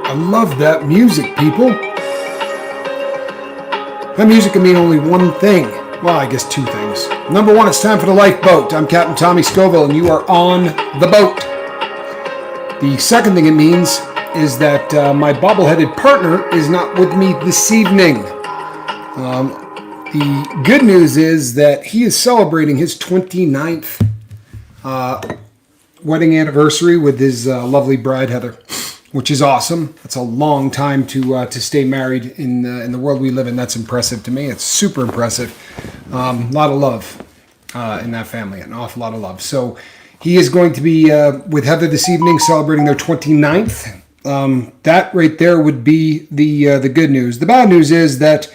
I love that music, people. That music can mean only one thing. Well, I guess two things. Number one, it's time for the lifeboat. I'm Captain Tommy Scoville, and you are on the boat. The second thing it means is that my bobbleheaded partner is not with me this evening. The good news is that he is celebrating his 29th wedding anniversary with his lovely bride, Heather, which is awesome. That's a long time to stay married in the world we live in. That's impressive to me. It's super impressive. A lot of love in that family, an awful lot of love. So he is going to be with Heather this evening celebrating their 29th. That right there would be the good news. The bad news is that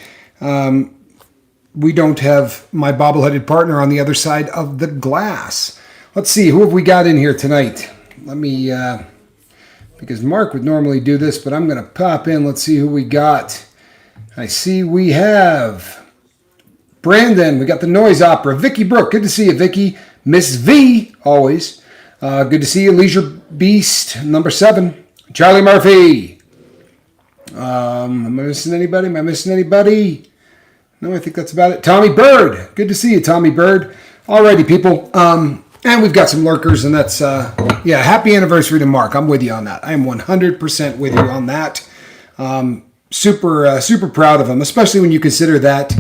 we don't have my bobbleheaded partner on the other side of the glass. Let's see, who have we got in here tonight? Let me, because Mark would normally do this, but I'm going to pop in. Let's see who we got. I see we have Brandon. We got the Noise Opera. Vicky Brooke. Good to see you, Vicky. Miss V, always. Good to see you. Leisure Beast, number 7. Charlie Murphy. Am I missing anybody? No, I think that's about it. Tommy Bird. Good to see you, Tommy Bird. Alrighty, people. And we've got some lurkers, and that's, happy anniversary to Mark. I'm with you on that. I am 100% with you on that. Super proud of him, especially when you consider that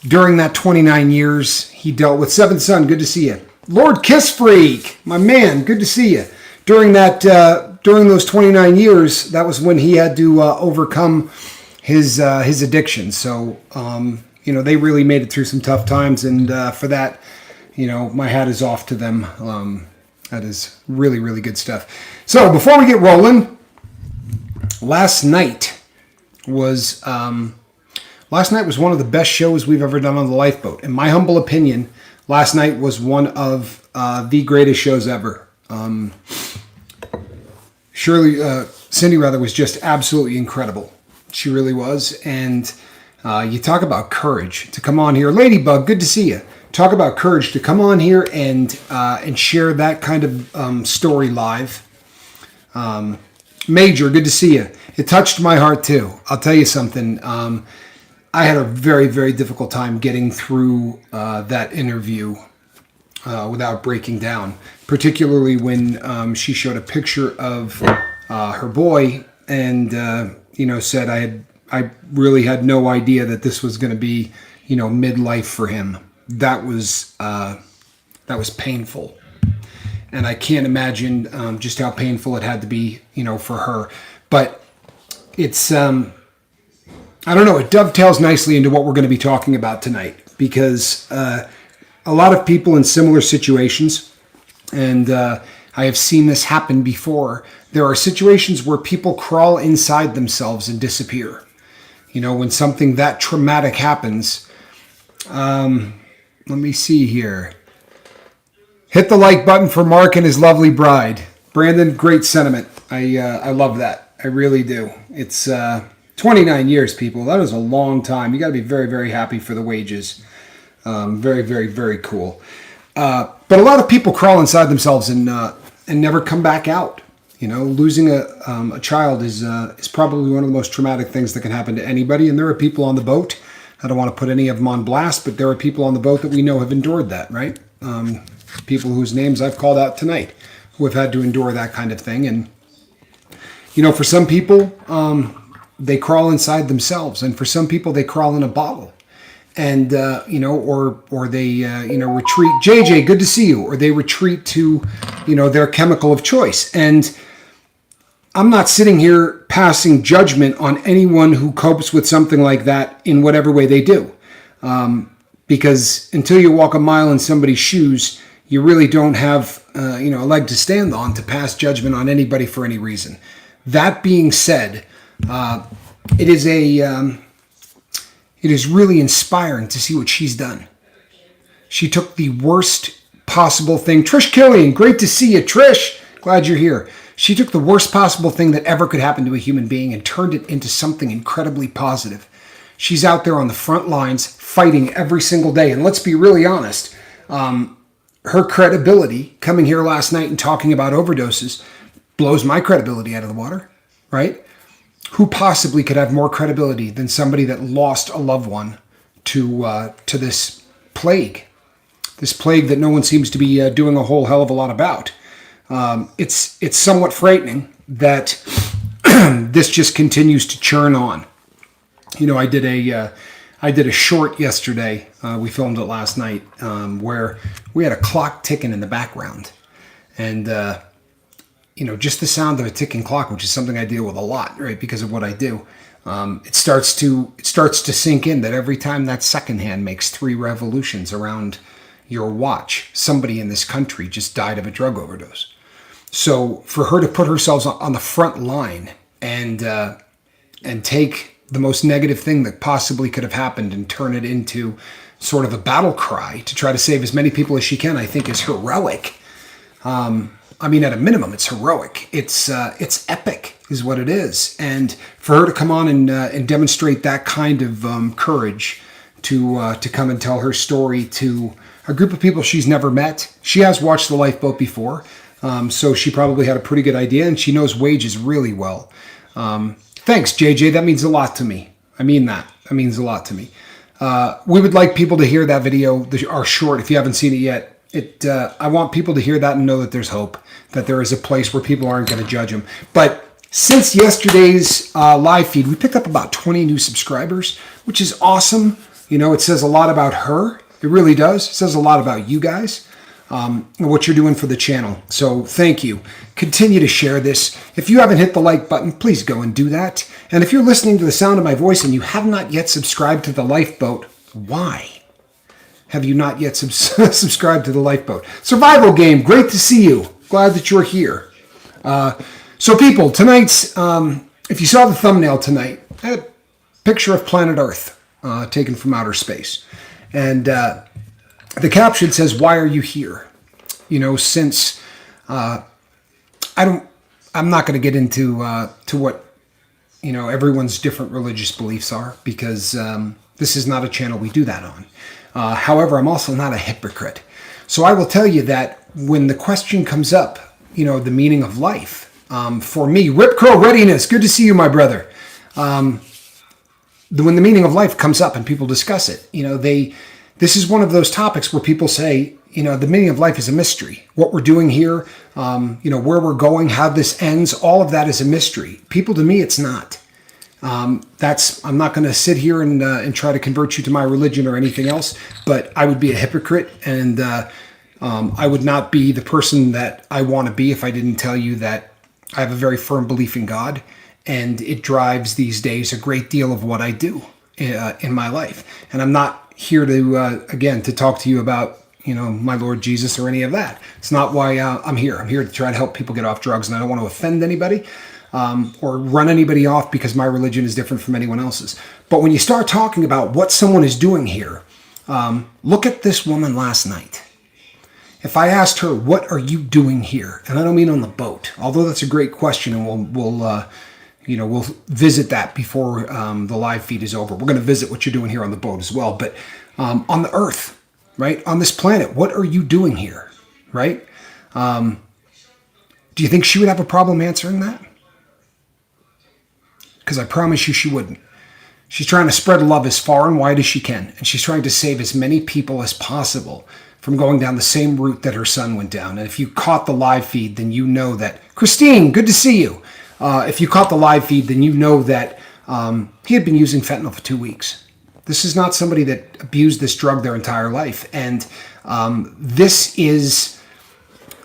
during that 29 years, he dealt with Seventh Son. Good to see you. Lord Kiss Freak, my man, good to see you. During those 29 years, that was when he had to overcome his addiction. So, they really made it through some tough times, and for that, my hat is off to them. That is really, really good stuff. So before we get rolling, last night was one of the best shows we've ever done on the Lifeboat. In my humble opinion, last night was one of the greatest shows ever. Cindy was just absolutely incredible. She really was. And you talk about courage to come on here. Ladybug, good to see you. Talk about courage to come on here and share that kind of story live. Major, good to see you. It touched my heart too. I'll tell you something. I had a very, very difficult time getting through that interview without breaking down, particularly when she showed a picture of her boy and said I really had no idea that this was going to be midlife for him. That was painful, and I can't imagine just how painful it had to be, for her. But it's I don't know. It dovetails nicely into what we're going to be talking about tonight, because a lot of people in similar situations, and I have seen this happen before. There are situations where people crawl inside themselves and disappear. When something that traumatic happens. Let me see here. Hit the like button for Mark and his lovely bride. Brandon, great sentiment. I love that. I really do. It's 29 years, people. That is a long time. You got to be very, very happy for the wages. Very, very, very cool. But a lot of people crawl inside themselves and never come back out. Losing a child is probably one of the most traumatic things that can happen to anybody. And there are people on the boat. I don't want to put any of them on blast, but there are people on the boat that we know have endured that, right? People whose names I've called out tonight who have had to endure that kind of thing. And, for some people, they crawl inside themselves. And for some people, they crawl in a bottle. And, or they, retreat. JJ, good to see you. Or they retreat to, their chemical of choice. And I'm not sitting here passing judgment on anyone who copes with something like that in whatever way they do. Because until you walk a mile in somebody's shoes, you really don't have, a leg to stand on to pass judgment on anybody for any reason. That being said, it is really inspiring to see what she's done. She took the worst possible thing. Trish Killian, great to see you, Trish. Glad you're here. She took the worst possible thing that ever could happen to a human being and turned it into something incredibly positive. She's out there on the front lines fighting every single day. And let's be really honest, her credibility coming here last night and talking about overdoses blows my credibility out of the water. right? Who possibly could have more credibility than somebody that lost a loved one to this plague? This plague that no one seems to be doing a whole hell of a lot about. It's somewhat frightening that this just continues to churn on. You know, I did a short yesterday. We filmed it last night, where we had a clock ticking in the background, and you know, just the sound of a ticking clock, which is something I deal with a lot, right? Because of what I do, it starts to sink in that every time that second hand makes 3 revolutions around your watch, somebody in this country just died of a drug overdose. So for her to put herself on the front line and take the most negative thing that possibly could have happened and turn it into sort of a battle cry to try to save as many people as she can, I think is heroic. I mean, at a minimum, it's heroic. It's epic, is what it is. And for her to come on and demonstrate that kind of courage to come and tell her story to a group of people she's never met. She has watched The Lifeboat before, so she probably had a pretty good idea, and she knows wages really well. Thanks, JJ. That means a lot to me. I mean that. That means a lot to me. We would like people to hear that video, our short, if you haven't seen it yet. I want people to hear that and know that there's hope, that there is a place where people aren't going to judge them. But since yesterday's live feed, we picked up about 20 new subscribers, which is awesome. You know, it says a lot about her. It really does. It says a lot about you guys, and what you're doing for the channel. So thank you. Continue to share this. If you haven't hit the like button, please go and do that. And if you're listening to the sound of my voice and you have not yet subscribed to The Lifeboat, why have you not yet subscribed to The Lifeboat? Survival game, great to see you. Glad that you're here. So people, tonight's, if you saw the thumbnail tonight, I had a picture of planet Earth taken from outer space. And the caption says, "Why are you here?" You know, since I'm not going to get into to what, you know, everyone's different religious beliefs are, because this is not a channel we do that on. However, I'm also not a hypocrite. So I will tell you that when the question comes up, you know, the meaning of life, for me, Rip Curl Readiness, good to see you, my brother. When the meaning of life comes up and people discuss it, you know, this is one of those topics where people say, you know, the meaning of life is a mystery. What we're doing here, you know, where we're going, how this ends, all of that is a mystery. People, to me, it's not. I'm not going to sit here and try to convert you to my religion or anything else, but I would be a hypocrite, and I would not be the person that I want to be if I didn't tell you that I have a very firm belief in God, and it drives these days a great deal of what I do in my life. And I'm not here to, again, to talk to you about, you know, my Lord Jesus or any of that. It's not why I'm here. I'm here to try to help people get off drugs, and I don't want to offend anybody or run anybody off because my religion is different from anyone else's. But when you start talking about what someone is doing here, look at this woman last night. If I asked her, "What are you doing here?" and I don't mean on the boat, although that's a great question, and we'll visit that before the live feed is over. We're going to visit what you're doing here on the boat as well. But on the earth, right, on this planet, what are you doing here, right? Do you think she would have a problem answering that? Because I promise you she wouldn't. She's trying to spread love as far and wide as she can, and she's trying to save as many people as possible from going down the same route that her son went down. And if you caught the live feed, then you know that. Christine, good to see you. If you caught the live feed, then you know that he had been using fentanyl for 2 weeks. This is not somebody that abused this drug their entire life. And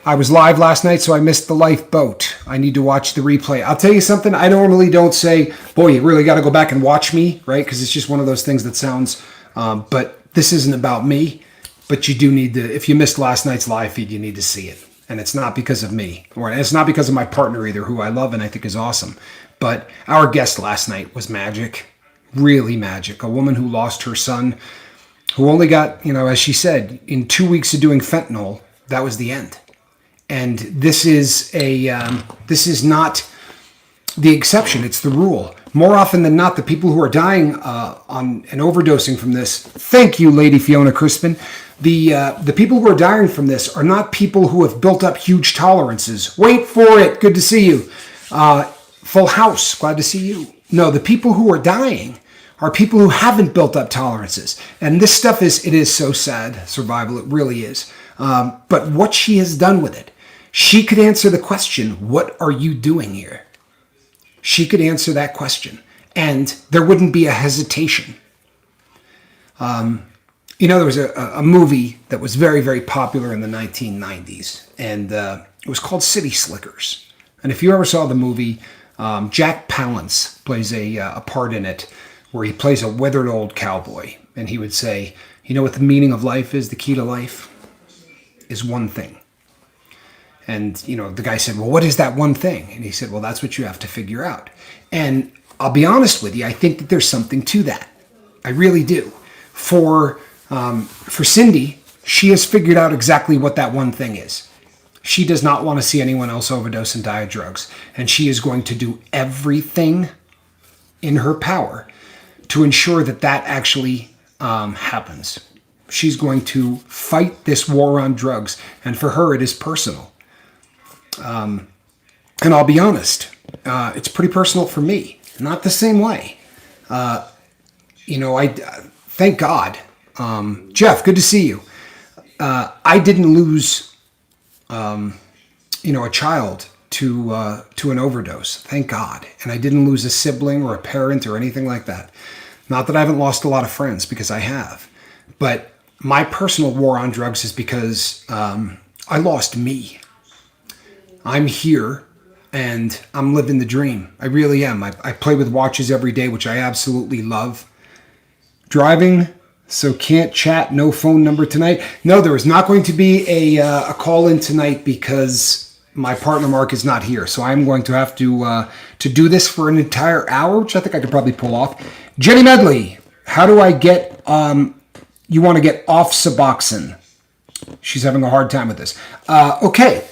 I was live last night, so I missed the Lifeboat. I need to watch the replay. I'll tell you something. I normally don't say, boy, you really got to go back and watch me, right? Because it's just one of those things that sounds, but this isn't about me. But you do need to, if you missed last night's live feed, you need to see it. And it's not because of me, or it's not because of my partner either, who I love and I think is awesome. But our guest last night was magic, really magic. A woman who lost her son, who only got, you know, as she said, in 2 weeks of doing fentanyl, that was the end. And this is not the exception; it's the rule. More often than not, the people who are dying on and overdosing from this. Thank you, Lady Fiona Crispin. The people who are dying from this are not people who have built up huge tolerances. Wait for it. Good to see you. Full house, glad to see you. No, the people who are dying are people who haven't built up tolerances. And this stuff it is so sad, survival, it really is. But what she has done with it, she could answer the question, what are you doing here? She could answer that question, and there wouldn't be a hesitation. There was a movie that was very, very popular in the 1990s, and it was called City Slickers. And if you ever saw the movie, Jack Palance plays a part in it where he plays a withered old cowboy. And he would say, you know what the meaning of life is? The key to life is one thing. And, the guy said, well, what is that one thing? And he said, well, that's what you have to figure out. And I'll be honest with you, I think that there's something to that. I really do. For Cindy, she has figured out exactly what that one thing is. She does not want to see anyone else overdose and die of drugs. And she is going to do everything in her power to ensure that actually happens. She's going to fight this war on drugs. And for her, it is personal. And I'll be honest, it's pretty personal for me. Not the same way. I thank God. Jeff, good to see you. I didn't lose a child to an overdose. Thank God. And I didn't lose a sibling or a parent or anything like that. Not that I haven't lost a lot of friends, because I have. But my personal war on drugs is because I lost me. I'm here and I'm living the dream. I really am. I play with watches every day, which I absolutely love. Driving, so can't chat, no phone number tonight. No, there is not going to be a call in tonight because my partner Mark is not here. So I'm going to have to do this for an entire hour, which I think I could probably pull off. Jenny Medley, how do I get, you want to get off Suboxone? She's having a hard time with this. Okay.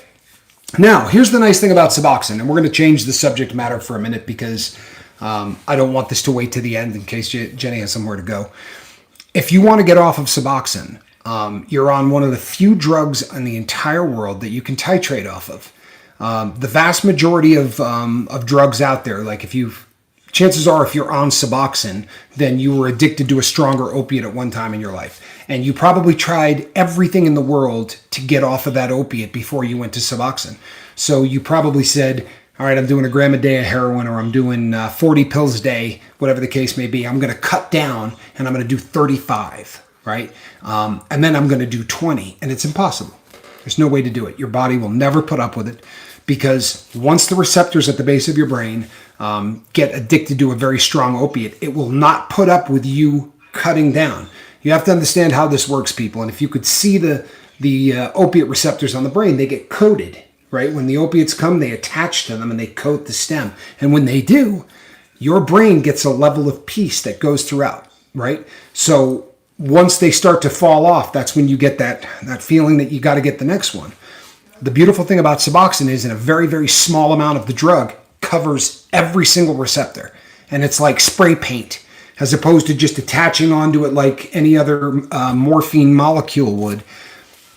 Now, here's the nice thing about Suboxone, and we're going to change the subject matter for a minute because I don't want this to wait to the end in case Jenny has somewhere to go. If you want to get off of Suboxone, you're on one of the few drugs in the entire world that you can titrate off of. The vast majority of drugs out there, like chances are if you're on Suboxone, then you were addicted to a stronger opiate at one time in your life. And you probably tried everything in the world to get off of that opiate before you went to Suboxone. So you probably said, all right, I'm doing a gram a day of heroin, or I'm doing 40 pills a day, whatever the case may be. I'm going to cut down and I'm going to do 35, right? And then I'm going to do 20. And it's impossible. There's no way to do it. Your body will never put up with it, because once the receptors at the base of your brain get addicted to a very strong opiate, it will not put up with you cutting down. You have to understand how this works, people. And if you could see the opiate receptors on the brain, they get coated, right? When the opiates come, they attach to them and they coat the stem. And when they do, your brain gets a level of peace that goes throughout, right? So once they start to fall off, that's when you get that feeling that you got to get the next one. The beautiful thing about Suboxone is, in a very, very small amount of the drug, covers every single receptor. And it's like spray paint, as opposed to just attaching onto it like any other morphine molecule would.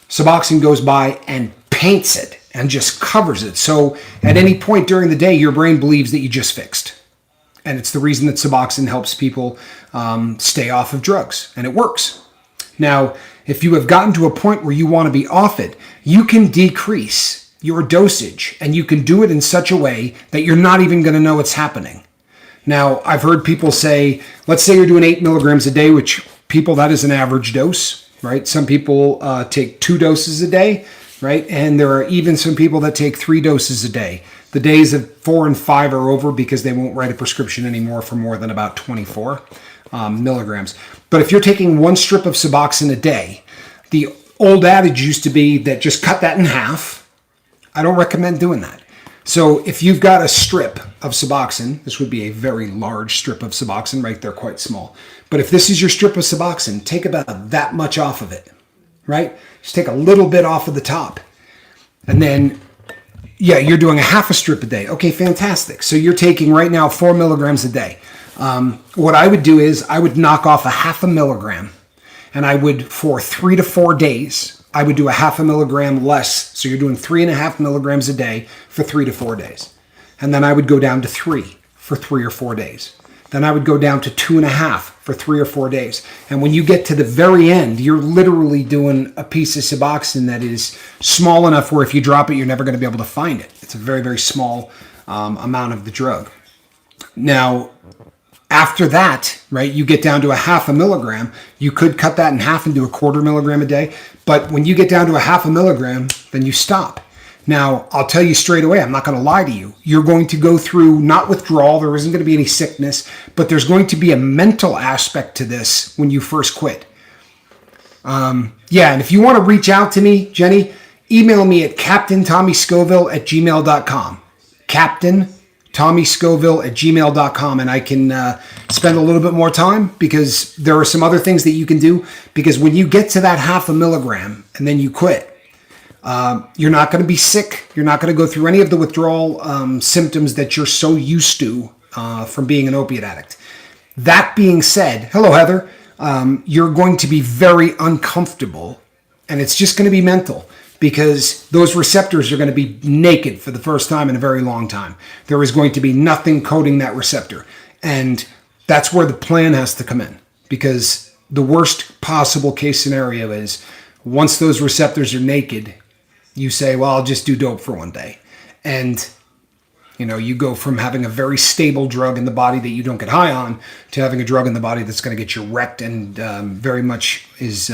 Suboxone goes by and paints it and just covers it. So at any point during the day, your brain believes that you just fixed. And it's the reason that Suboxone helps people stay off of drugs. And it works. Now, if you have gotten to a point where you want to be off it, you can decrease your dosage. And you can do it in such a way that you're not even going to know it's happening. Now, I've heard people say, let's say you're doing 8 milligrams a day, which people, that is an average dose, right? Some people take 2 doses a day, right? And there are even some people that take 3 doses a day. The days of 4 and 5 are over because they won't write a prescription anymore for more than about 24 milligrams. But if you're taking 1 strip of Suboxone a day, the old adage used to be that just cut that in half. I don't recommend doing that. So if you've got a strip of Suboxone, this would be a very large strip of Suboxone, right? They're quite small. But if this is your strip of Suboxone, take about that much off of it, right? Just take a little bit off of the top. And then, yeah, you're doing a half a strip a day. Okay, fantastic. So you're taking right now 4 milligrams a day. What I would do is I would knock off a half a milligram. And I would, for 3 to 4 days, I would do a half a milligram less. So you're doing 3.5 milligrams a day for 3 to 4 days. And then I would go down to 3 for 3 or 4 days. Then I would go down to 2.5 for 3 or 4 days. And when you get to the very end, you're literally doing a piece of Suboxone that is small enough where if you drop it, you're never going to be able to find it. It's a very, very small amount of the drug. Now, after that, right, you get down to 0.5 milligram. You could cut that in half and do 1/4 milligram a day. But when you get down to 0.5 milligram, then you stop. Now, I'll tell you straight away, I'm not going to lie to you. You're going to go through, not withdrawal, there isn't going to be any sickness, but there's going to be a mental aspect to this when you first quit. And if you want to reach out to me, Jenny, email me at captaintommyscoville@gmail.com. captaintommyscoville@gmail.com, and I can spend a little bit more time because there are some other things that you can do. Because when you get to that 0.5 milligram and then you quit, you're not going to be sick. You're not going to go through any of the withdrawal symptoms that you're so used to from being an opiate addict. That being said, hello, Heather, you're going to be very uncomfortable, and it's just going to be mental because those receptors are going to be naked for the first time in a very long time. There is going to be nothing coating that receptor, and that's where the plan has to come in, because the worst possible case scenario is once those receptors are naked, you say, well, I'll just do dope for 1 day. And, you go from having a very stable drug in the body that you don't get high on to having a drug in the body that's going to get you wrecked and very much is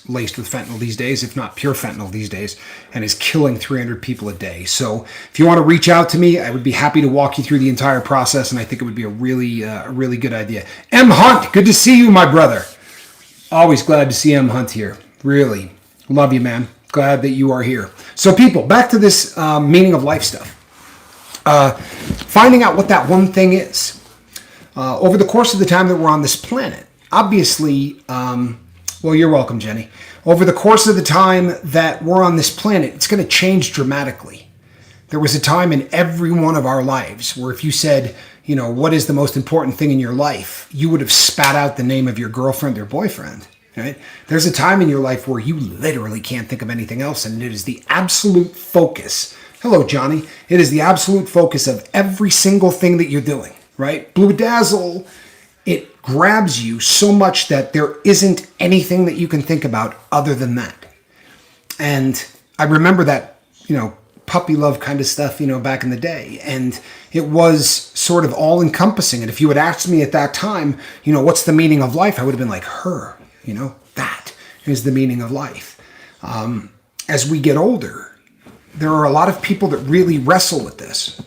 laced with fentanyl these days, if not pure fentanyl these days, and is killing 300 people a day. So if you want to reach out to me, I would be happy to walk you through the entire process, and I think it would be a really good idea. M. Hunt, good to see you, my brother. Always glad to see M. Hunt here. Really. Love you, man. Glad that you are here. So people, back to this meaning of life stuff. Finding out what that one thing is. Over the course of the time that we're on this planet, obviously, well, you're welcome, Jenny. Over the course of the time that we're on this planet, it's going to change dramatically. There was a time in every one of our lives where if you said, what is the most important thing in your life, you would have spat out the name of your girlfriend or boyfriend. Right? There's a time in your life where you literally can't think of anything else, and it is the absolute focus. Hello, Johnny. It is the absolute focus of every single thing that you're doing, right? Blue Dazzle, it grabs you so much that there isn't anything that you can think about other than that. And I remember that, puppy love kind of stuff, back in the day. And it was sort of all encompassing. And if you had asked me at that time, what's the meaning of life? I would have been like, her. That is the meaning of life. As we get older, there are a lot of people that really wrestle with this.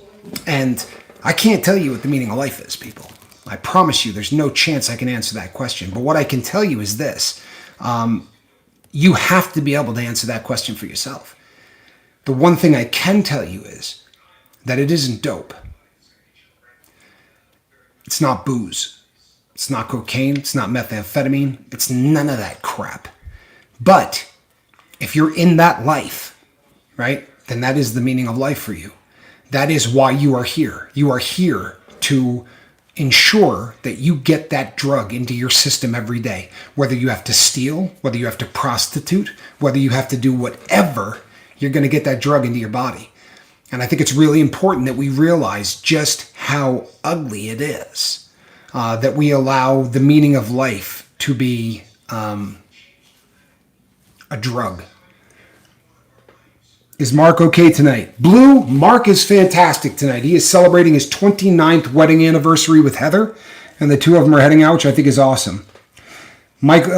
And I can't tell you what the meaning of life is, people. I promise you there's no chance I can answer that question. But what I can tell you is this. You have to be able to answer that question for yourself. The one thing I can tell you is that it isn't dope. It's not booze. It's not cocaine. It's not methamphetamine. It's none of that crap. But if you're in that life, right, then that is the meaning of life for you. That is why you are here. You are here to ensure that you get that drug into your system every day. Whether you have to steal, whether you have to prostitute, whether you have to do whatever, you're going to get that drug into your body. And I think it's really important that we realize just how ugly it is. That we allow the meaning of life to be a drug. Is Mark okay tonight? Blue, Mark is fantastic tonight. He is celebrating his 29th wedding anniversary with Heather, and the two of them are heading out, which I think is awesome. Mike,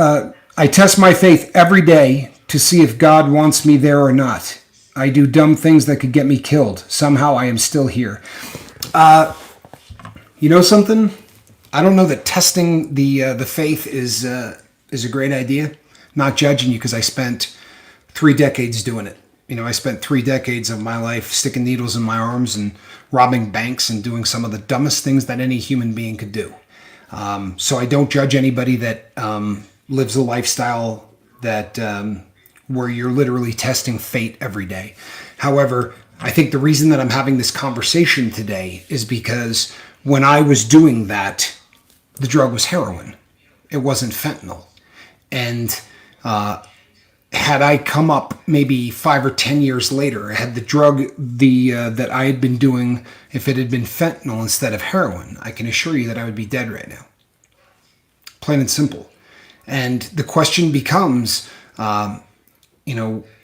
I test my faith every day to see if God wants me there or not. I do dumb things that could get me killed. Somehow I am still here. You know something? I don't know that testing the faith is a great idea. Not judging you because I spent 3 decades doing it. I spent 3 decades of my life sticking needles in my arms and robbing banks and doing some of the dumbest things that any human being could do. So I don't judge anybody that lives a lifestyle that where you're literally testing fate every day. However, I think the reason that I'm having this conversation today is because when I was doing that, the drug was heroin. It wasn't fentanyl. And had I come up maybe 5 or 10 years later, had the drug that I had been doing, if it had been fentanyl instead of heroin, I can assure you that I would be dead right now. Plain and simple. And the question becomes,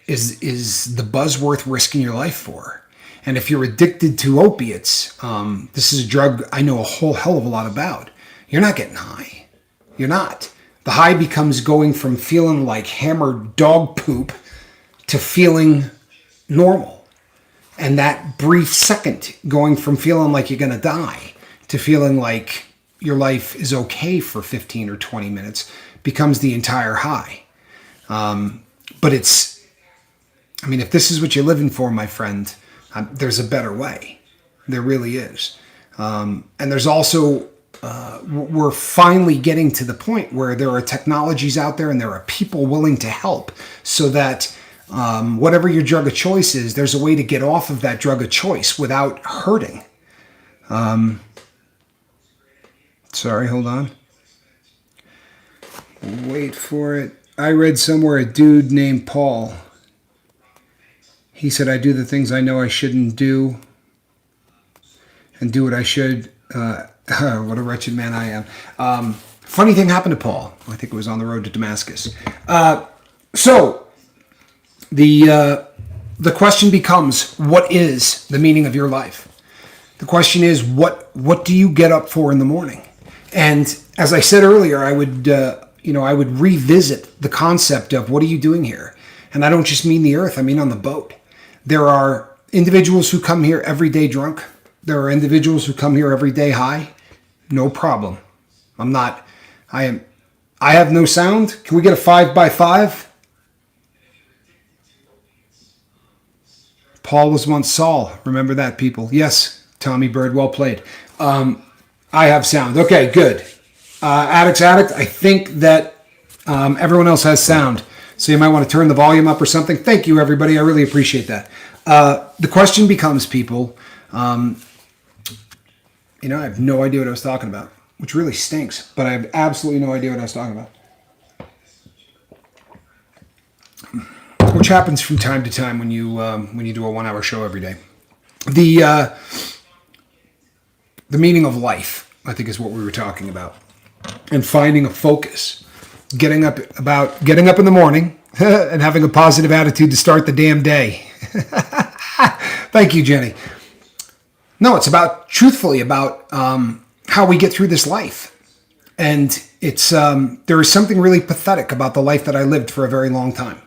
is the buzz worth risking your life for? And if you're addicted to opiates, this is a drug I know a whole hell of a lot about. You're not getting high. You're not. The high becomes going from feeling like hammered dog poop to feeling normal. And that brief second going from feeling like you're going to die to feeling like your life is okay for 15 or 20 minutes becomes the entire high. But if this is what you're living for, my friend, there's a better way. There really is. And there's also, we're finally getting to the point where there are technologies out there and there are people willing to help so that whatever your drug of choice is, there's a way to get off of that drug of choice without hurting. Sorry, hold on. Wait for it. I read somewhere a dude named Paul. He said, I do the things I know I shouldn't do and do what I should. What a wretched man I am. Funny thing happened to Paul. I think it was on the road to Damascus. So the question becomes, what is the meaning of your life? The question is, what do you get up for in the morning? And as I said earlier, I would revisit the concept of what are you doing here? And I don't just mean the earth, I mean on the boat. There are individuals who come here every day drunk. There are individuals who come here every day high. No problem. I have no sound. Can we get a 5x5? Paul was once Saul. Remember that, people. Yes, Tommy Bird, well played. I have sound. Okay, good. Addict, I think that everyone else has sound. So you might want to turn the volume up or something. Thank you, everybody. I really appreciate that. The question becomes, people, I have no idea what I was talking about, which really stinks, but I have absolutely no idea what I was talking about. Which happens from time to time when you do a 1-hour show every day. The meaning of life, I think, is what we were talking about, and finding a focus, getting up in the morning and having a positive attitude to start the damn day. Thank you, Jenny. No, it's truthfully about how we get through this life, and it's there is something really pathetic about the life that I lived for a very long time.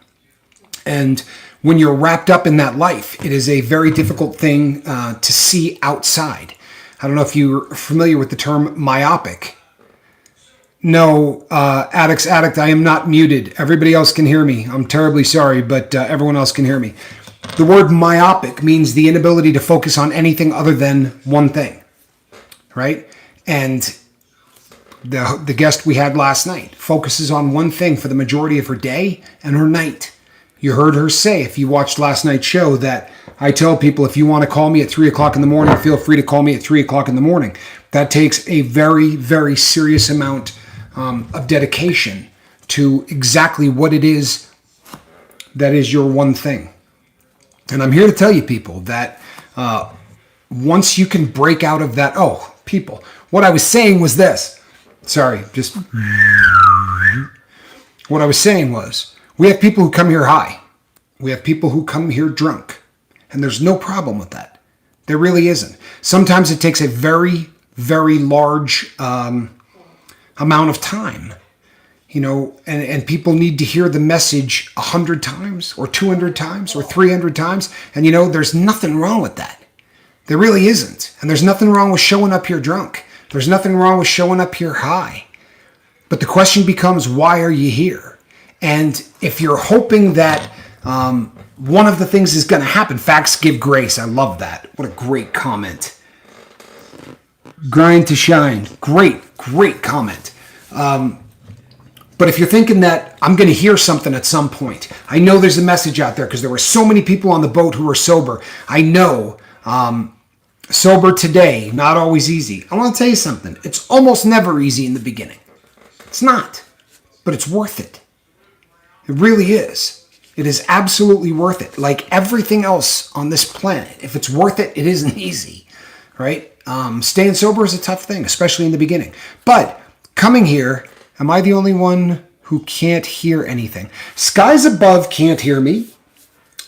And when you're wrapped up in that life, it is a very difficult thing to see outside. I don't know if you're familiar with the term myopic. No, addict, I am not muted. Everybody else can hear me. I'm terribly sorry, but everyone else can hear me. The word myopic means the inability to focus on anything other than one thing, right? And the guest we had last night focuses on one thing for the majority of her day and her night. You heard her say, if you watched last night's show, that I tell people, if you want to call me at 3 o'clock in the morning, feel free to call me at 3 o'clock in the morning. That takes a very, very serious amount of dedication to exactly what it is that is your one thing. And I'm here to tell you, people, that once you can break out of that, people, what I was saying was this. Sorry, just what I was saying was, we have people who come here high. We have people who come here drunk. And there's no problem with that. There really isn't. Sometimes it takes a very, very large amount of time, and people need to hear the message 100 times or 200 times or 300 times. And, there's nothing wrong with that. There really isn't. And there's nothing wrong with showing up here drunk. There's nothing wrong with showing up here high. But the question becomes, why are you here? And if you're hoping that one of the things is going to happen, facts give grace. I love that. What a great comment. Grind to shine. Great comment. But if you're thinking that I'm going to hear something at some point, I know there's a message out there because there were so many people on the boat who were sober. I know sober today, not always easy. I want to tell you something. It's almost never easy in the beginning. It's not, but it's worth it. It really is. It is absolutely worth it. Like everything else on this planet, if it's worth it, it isn't easy, right? Staying sober is a tough thing, especially in the beginning. But coming here, am I the only one who can't hear anything? Skies above can't hear me.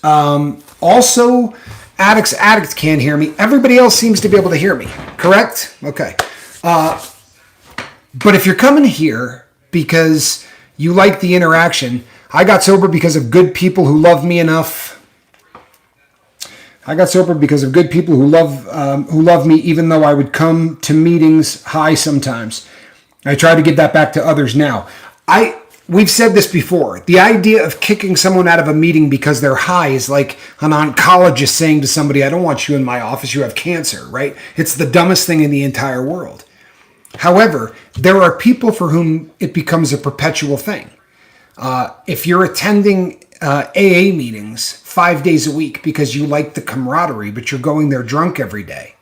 Also, Addict can't hear me. Everybody else seems to be able to hear me. Correct? Okay. But if you're coming here because you like the interaction, I got sober because of good people who love me enough. I got sober because of good people who love me, even though I would come to meetings high sometimes. I try to give that back to others now. We've said this before. The idea of kicking someone out of a meeting because they're high is like an oncologist saying to somebody, I don't want you in my office, you have cancer, right? It's the dumbest thing in the entire world. However, there are people for whom it becomes a perpetual thing. If you're attending AA meetings 5 days a week because you like the camaraderie, but you're going there drunk every day,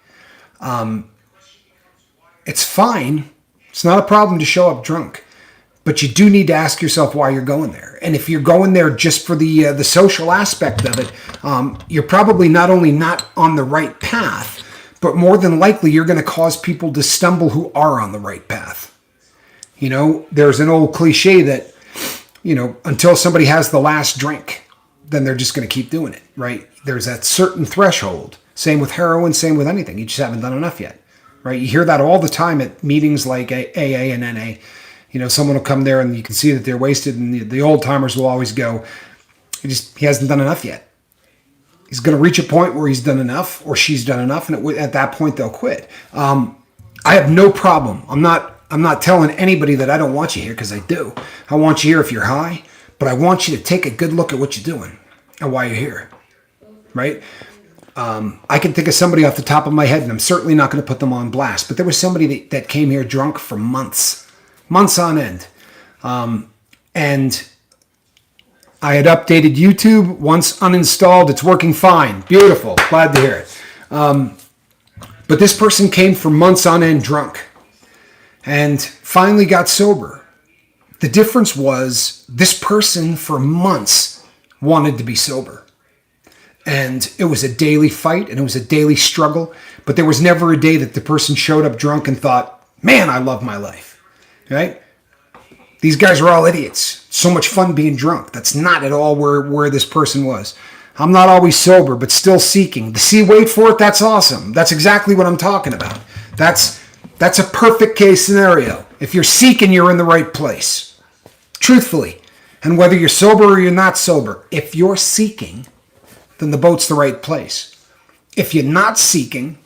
it's fine. It's not a problem to show up drunk. But you do need to ask yourself why you're going there. And if you're going there just for the social aspect of it, you're probably not only not on the right path, but more than likely you're going to cause people to stumble who are on the right path. You know, there's an old cliche that, you know, until somebody has the last drink, then they're just going to keep doing it, right? There's that certain threshold. Same with heroin, same with anything. You just haven't done enough yet, right? You hear that all the time at meetings like AA and NA. You know, someone will come there and you can see that they're wasted, and the old timers will always go, he hasn't done enough yet. He's going to reach a point where he's done enough or she's done enough, and at that point they'll quit. I have no problem. I'm not telling anybody that I don't want you here, because I do. I want you here if you're high, but I want you to take a good look at what you're doing and why you're here, right? I can think of somebody off the top of my head, and I'm certainly not going to put them on blast, but there was somebody that came here drunk for months on end. And I had updated YouTube. Once uninstalled, it's working fine. Beautiful. Glad to hear it. But this person came for months on end drunk and finally got sober. The difference was this person for months wanted to be sober. And it was a daily fight and it was a daily struggle. But there was never a day that the person showed up drunk and thought, man, I love my life. Right? These guys are all idiots. So much fun being drunk. That's not at all where this person was. I'm not always sober, but still seeking. Wait for it, that's awesome. That's exactly what I'm talking about. That's a perfect case scenario. If you're seeking, you're in the right place. Truthfully. And whether you're sober or you're not sober, if you're seeking, then the boat's the right place. If you're not seeking,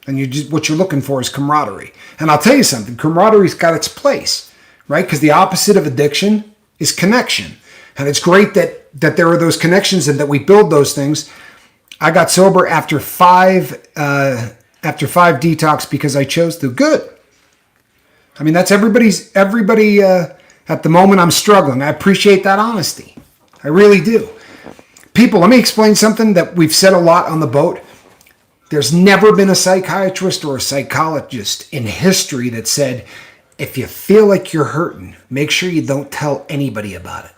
and what you're looking for is camaraderie. And I'll tell you something, camaraderie's got its place, right? Because the opposite of addiction is connection. And it's great that there are those connections and that we build those things. I got sober after five detox because I chose to. Good. I mean, that's everybody at the moment I'm struggling. I appreciate that honesty. I really do. People, let me explain something that we've said a lot on the boat. There's never been a psychiatrist or a psychologist in history that said, if you feel like you're hurting, make sure you don't tell anybody about it.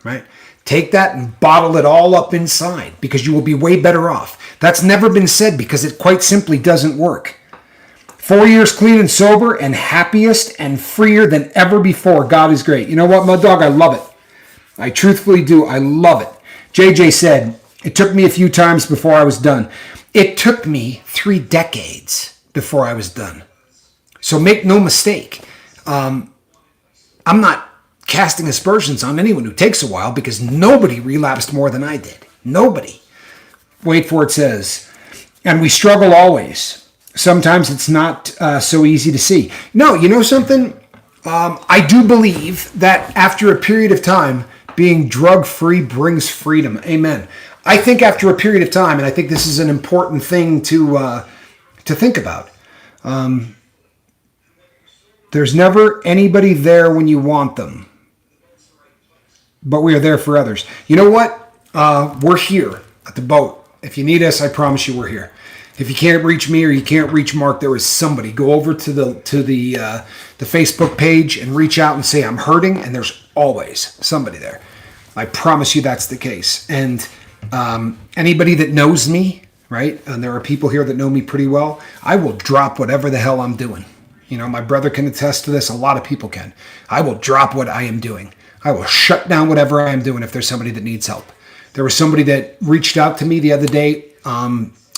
Right? Take that and bottle it all up inside because you will be way better off. That's never been said because it quite simply doesn't work. 4 years clean and sober and happiest and freer than ever before. God is great. You know what, Mud Dog? I love it. I truthfully do. I love it. JJ said, it took me a few times before I was done. It took me 3 decades before I was done. So make no mistake. I'm not casting aspersions on anyone who takes a while because nobody relapsed more than I did. Nobody. Wait for it says. And we struggle always. Sometimes it's not so easy to see. No, you know something? I do believe that after a period of time, being drug-free brings freedom. Amen. I think after a period of time, and I think this is an important thing to think about, there's never anybody there when you want them, but we are there for others. You know what? We're here at the boat. If you need us, I promise you we're here. If you can't reach me or you can't reach Mark, there is somebody. Go over to the Facebook page and reach out and say, I'm hurting, and there's always somebody there. I promise you that's the case. And anybody that knows me, right, and there are people here that know me pretty well, I will drop whatever the hell I'm doing. My brother can attest to this. A lot of people can. I will drop what I am doing. I will shut down whatever I am doing if there's somebody that needs help. There was somebody that reached out to me the other day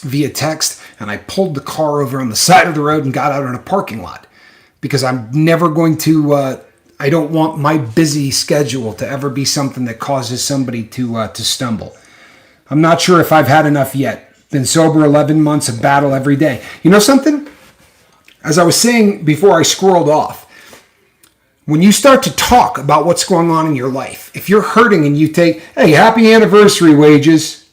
via text, and I pulled the car over on the side of the road and got out in a parking lot because I'm never going to, I don't want my busy schedule to ever be something that causes somebody to stumble. I'm not sure if I've had enough yet. Been sober 11 months, a battle every day. You know something? As I was saying before I squirreled off, when you start to talk about what's going on in your life, if you're hurting and you take, hey, happy anniversary, Wages.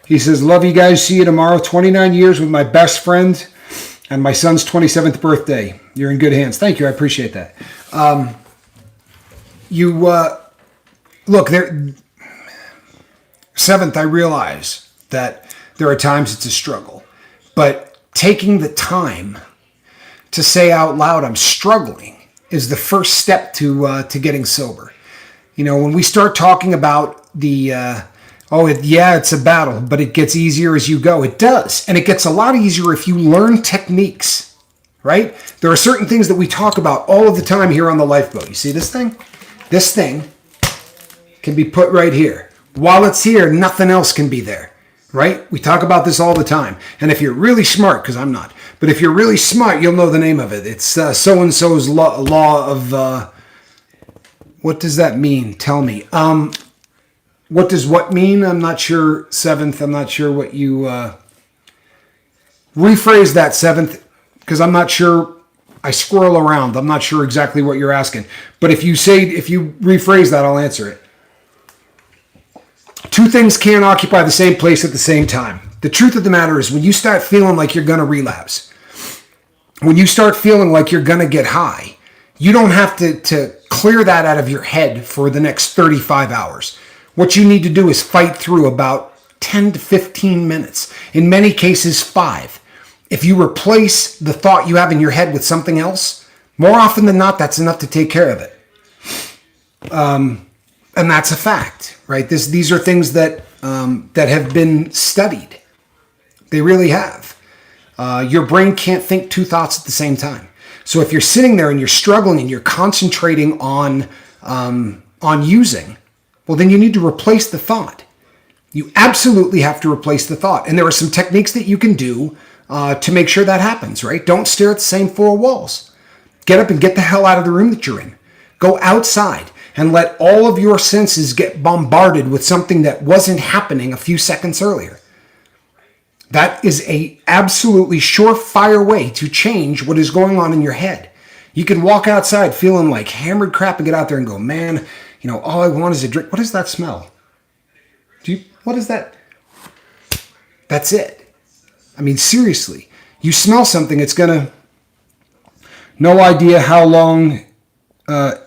He says, love you guys. See you tomorrow. 29 years with my best friend and my son's 27th birthday. You're in good hands. Thank you. I appreciate that. Look, there. Seventh, I realize that there are times it's a struggle, but taking the time to say out loud, I'm struggling, is the first step to getting sober. When we start talking about it's a battle, but it gets easier as you go. It does. And it gets a lot easier if you learn techniques, right? There are certain things that we talk about all of the time here on the Lifeboat. You see this thing? This thing can be put right here. While it's here, nothing else can be there, right? We talk about this all the time. And if you're really smart, because I'm not, but if you're really smart, you'll know the name of it. It's so-and-so's law of, what does that mean? Tell me. What does what mean? I'm not sure, Seventh. I'm not sure what you, rephrase that, Seventh, because I'm not sure. I squirrel around. I'm not sure exactly what you're asking. But if you rephrase that, I'll answer it. Two things can't occupy the same place at the same time. The truth of the matter is when you start feeling like you're going to relapse, when you start feeling like you're going to get high, you don't have to clear that out of your head for the next 35 hours. What you need to do is fight through about 10 to 15 minutes. In many cases, 5. If you replace the thought you have in your head with something else, more often than not, that's enough to take care of it. And that's a fact, right? These are things that have been studied. They really have. Your brain can't think 2 thoughts at the same time. So if you're sitting there and you're struggling and you're concentrating on using, well, then you need to replace the thought. You absolutely have to replace the thought. And there are some techniques that you can do to make sure that happens, right? Don't stare at the same 4 walls. Get up and get the hell out of the room that you're in. Go outside and let all of your senses get bombarded with something that wasn't happening a few seconds earlier. That is a absolutely surefire way to change what is going on in your head. You can walk outside feeling like hammered crap and get out there and go, man, all I want is a drink. What does that smell? What is that? That's it. I mean, seriously, you smell something, it's gonna, no idea how long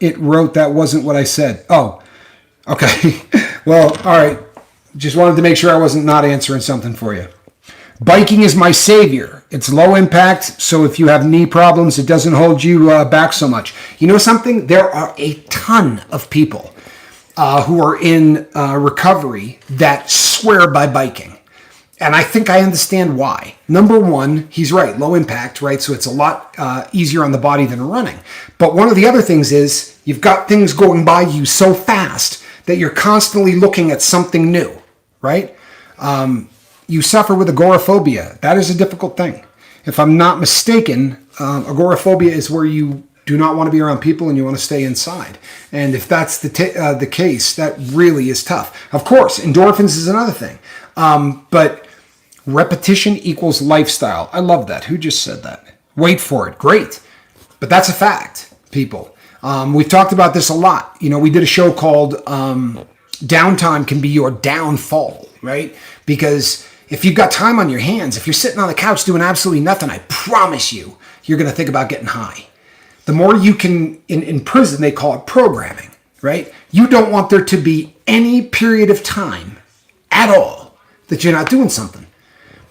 it wrote that wasn't what I said. Oh, okay. Well, all right. Just wanted to make sure I wasn't not answering something for you. Biking is my savior. It's low impact, so if you have knee problems, it doesn't hold you back so much. You know something? There are a ton of people who are in recovery that swear by biking. And I think I understand why. Number one, he's right, low impact, right? So it's a lot easier on the body than running. But one of the other things is you've got things going by you so fast that you're constantly looking at something new, right? You suffer with agoraphobia. That is a difficult thing. If I'm not mistaken, agoraphobia is where you do not want to be around people and you want to stay inside. And if that's the case, that really is tough. Of course, endorphins is another thing. But repetition equals lifestyle. I love that. Who just said that? Wait for it. Great. But that's a fact, people. We've talked about this a lot. We did a show called Downtime Can Be Your Downfall, right? Because if you've got time on your hands, if you're sitting on the couch doing absolutely nothing, I promise you, you're going to think about getting high. The more you can, in prison, they call it programming, right? You don't want there to be any period of time at all that you're not doing something.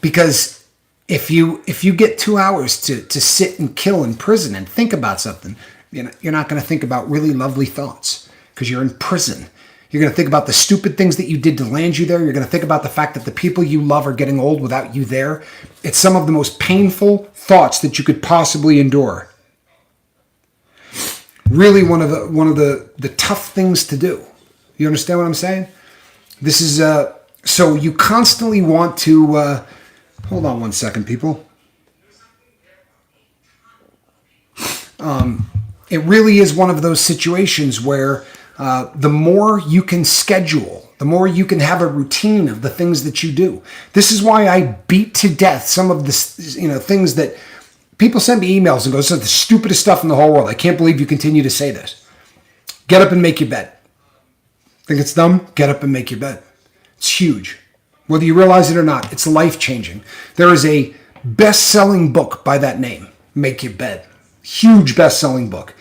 Because if you get 2 hours to sit and kill in prison and think about something, you're not going to think about really lovely thoughts because you're in prison. You're going to think about the stupid things that you did to land you there. You're going to think about the fact that the people you love are getting old without you there. It's some of the most painful thoughts that you could possibly endure. Really one of the tough things to do. You understand what I'm saying? This is, so you constantly want to, hold on one second, people. It really is one of those situations where the more you can schedule, the more you can have a routine of the things that you do. This is why I beat to death some of the things that people send me emails and go, "This is the stupidest stuff in the whole world. I can't believe you continue to say this." Get up and make your bed. Think it's dumb? Get up and make your bed. It's huge. Whether you realize it or not, it's life-changing. There is a best-selling book by that name, Make Your Bed. Huge best-selling book.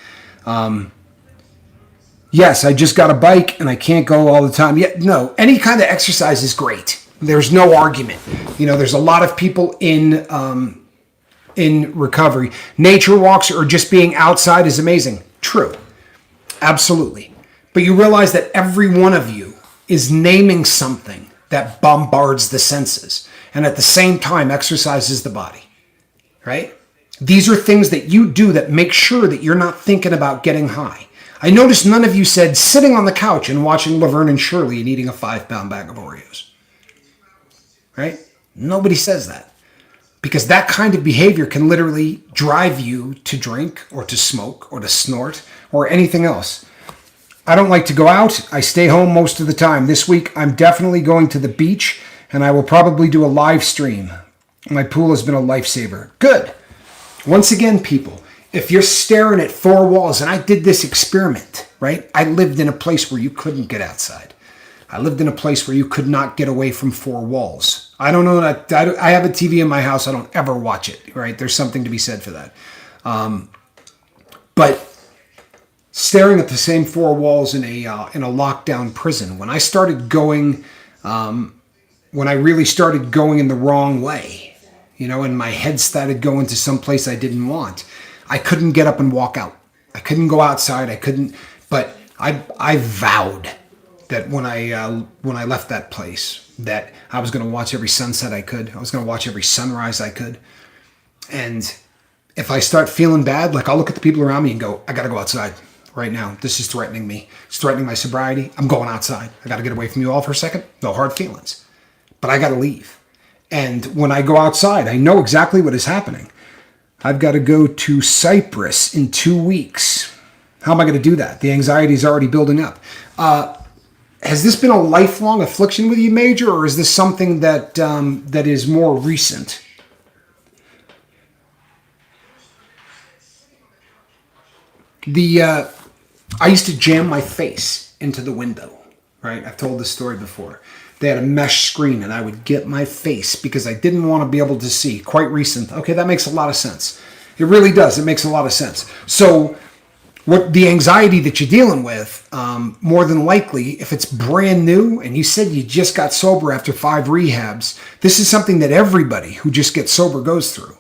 Yes, I just got a bike and I can't go all the time. Yeah, no, any kind of exercise is great. There's no argument. There's a lot of people in recovery. Nature walks or just being outside is amazing. True. Absolutely. But you realize that every one of you is naming something that bombards the senses and at the same time exercises the body. Right? These are things that you do that make sure that you're not thinking about getting high. I noticed none of you said sitting on the couch and watching Laverne and Shirley and eating a 5-pound bag of Oreos. Right? Nobody says that. Because that kind of behavior can literally drive you to drink or to smoke or to snort or anything else. I don't like to go out. I stay home most of the time. This week, I'm definitely going to the beach and I will probably do a live stream. My pool has been a lifesaver. Good. Once again, people, if you're staring at 4 walls, and I did this experiment, right? I lived in a place where you couldn't get outside. I lived in a place where you could not get away from 4 walls. I don't know that I have a TV in my house. I don't ever watch it, right? There's something to be said for that. But staring at the same 4 walls in a lockdown prison, when I started going, when I really started going in the wrong way, and my head started going to some place I didn't want, I couldn't get up and walk out. I couldn't go outside. I couldn't. But I vowed that when I left that place, that I was going to watch every sunset I could. I was going to watch every sunrise I could. And if I start feeling bad, I'll look at the people around me and go, I got to go outside right now. This is threatening me. It's threatening my sobriety. I'm going outside. I got to get away from you all for a second. No hard feelings. But I got to leave. And when I go outside, I know exactly what is happening. I've got to go to Cyprus in 2 weeks. How am I going to do that? The anxiety is already building up. Has this been a lifelong affliction with you, Major, or is this something that that is more recent? I used to jam my face into the window, right? I've told this story before. They had a mesh screen and I would get my face because I didn't want to be able to see. Quite recent. Okay, that makes a lot of sense. It really does. It makes a lot of sense. So what the anxiety that you're dealing with, more than likely, if it's brand new and you said you just got sober after 5 rehabs, this is something that everybody who just gets sober goes through.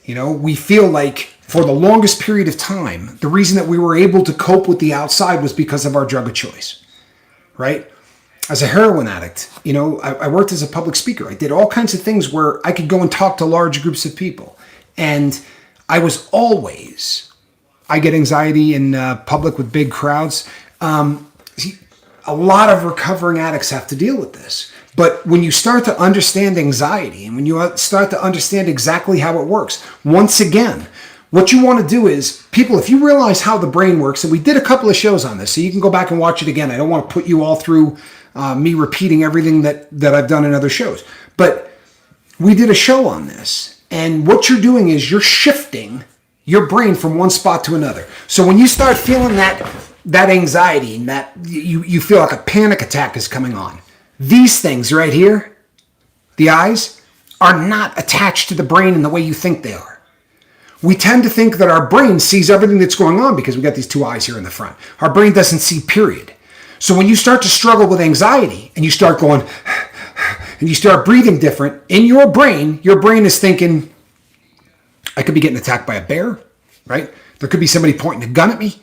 We feel like for the longest period of time, the reason that we were able to cope with the outside was because of our drug of choice, right? As a heroin addict, I worked as a public speaker. I did all kinds of things where I could go and talk to large groups of people. And I get anxiety in public with big crowds. A lot of recovering addicts have to deal with this. But when you start to understand anxiety and when you start to understand exactly how it works, once again, what you want to do is, people, if you realize how the brain works, and we did a couple of shows on this, so you can go back and watch it again. I don't want to put you all through me repeating everything that I've done in other shows. But we did a show on this. And what you're doing is you're shifting your brain from one spot to another. So when you start feeling that anxiety and that you feel like a panic attack is coming on, these things right here, the eyes, are not attached to the brain in the way you think they are. We tend to think that our brain sees everything that's going on because we got these 2 eyes here in the front. Our brain doesn't see, period. So when you start to struggle with anxiety and you start going and you start breathing different, in your brain is thinking, I could be getting attacked by a bear, right? There could be somebody pointing a gun at me,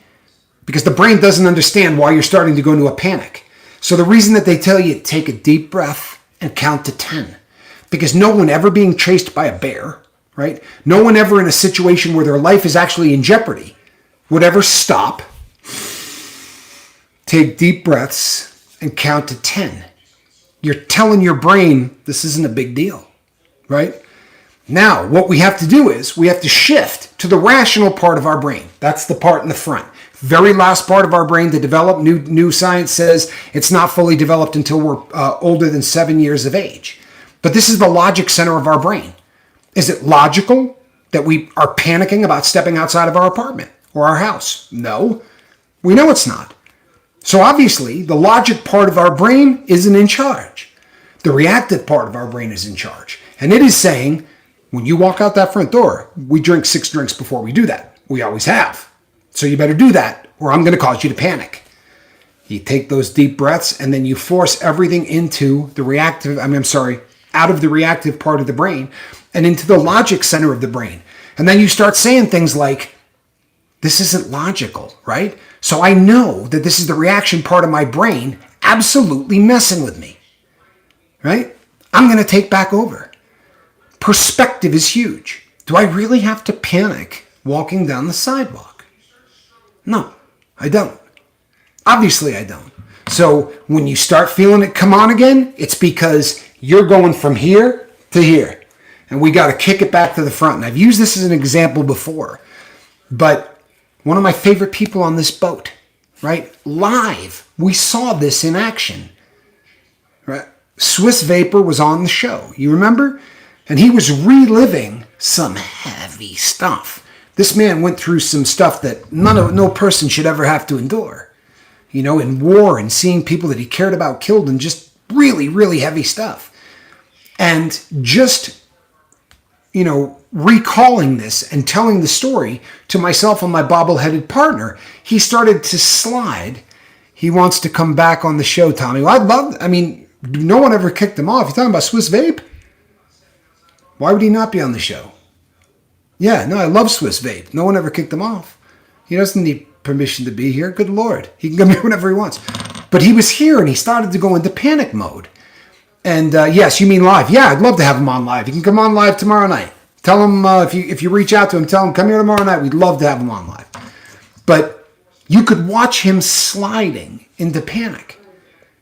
because the brain doesn't understand why you're starting to go into a panic. So the reason that they tell you take a deep breath and count to 10, because no one ever being chased by a bear, right? No one ever in a situation where their life is actually in jeopardy would ever stop, take deep breaths, and count to 10. You're telling your brain this isn't a big deal, right? Now, what we have to do is we have to shift to the rational part of our brain. That's the part in the front. Very last part of our brain to develop. New science says it's not fully developed until we're older than 7 years of age. But this is the logic center of our brain. Is it logical that we are panicking about stepping outside of our apartment or our house? No, we know it's not. So obviously, the logic part of our brain isn't in charge. The reactive part of our brain is in charge. And it is saying, when you walk out that front door, we drink 6 drinks before we do that. We always have. So you better do that, or I'm going to cause you to panic. You take those deep breaths, and then you force everything into the out of the reactive part of the brain and into the logic center of the brain. And then you start saying things like, this isn't logical, right? So I know that this is the reaction part of my brain absolutely messing with me, right? I'm going to take back over. Perspective is huge. Do I really have to panic walking down the sidewalk? No, I don't. Obviously, I don't. So when you start feeling it come on again, it's because you're going from here to here. And we got to kick it back to the front. And I've used this as an example before. But one of my favorite people on this boat, right? Live, we saw this in action. Right? Swiss Vapor was on the show. You remember? And he was reliving some heavy stuff. This man went through some stuff that no person should ever have to endure. You know, in war and seeing people that he cared about killed and just really, really heavy stuff. And just, you know, recalling this and telling the story to myself and my bobble-headed partner, he started to slide. He wants to come back on the show, Tommy. Well, no one ever kicked him off. You're talking about Swiss Vape? Why would he not be on the show? Yeah, no, I love Swiss Vape. No one ever kicked him off. He doesn't need permission to be here. Good Lord. He can come here whenever he wants. But he was here and he started to go into panic mode. And yes, you mean live. Yeah, I'd love to have him on live. He can come on live tomorrow night. Tell him, if you reach out to him, tell him, come here tomorrow night. We'd love to have him on live. But you could watch him sliding into panic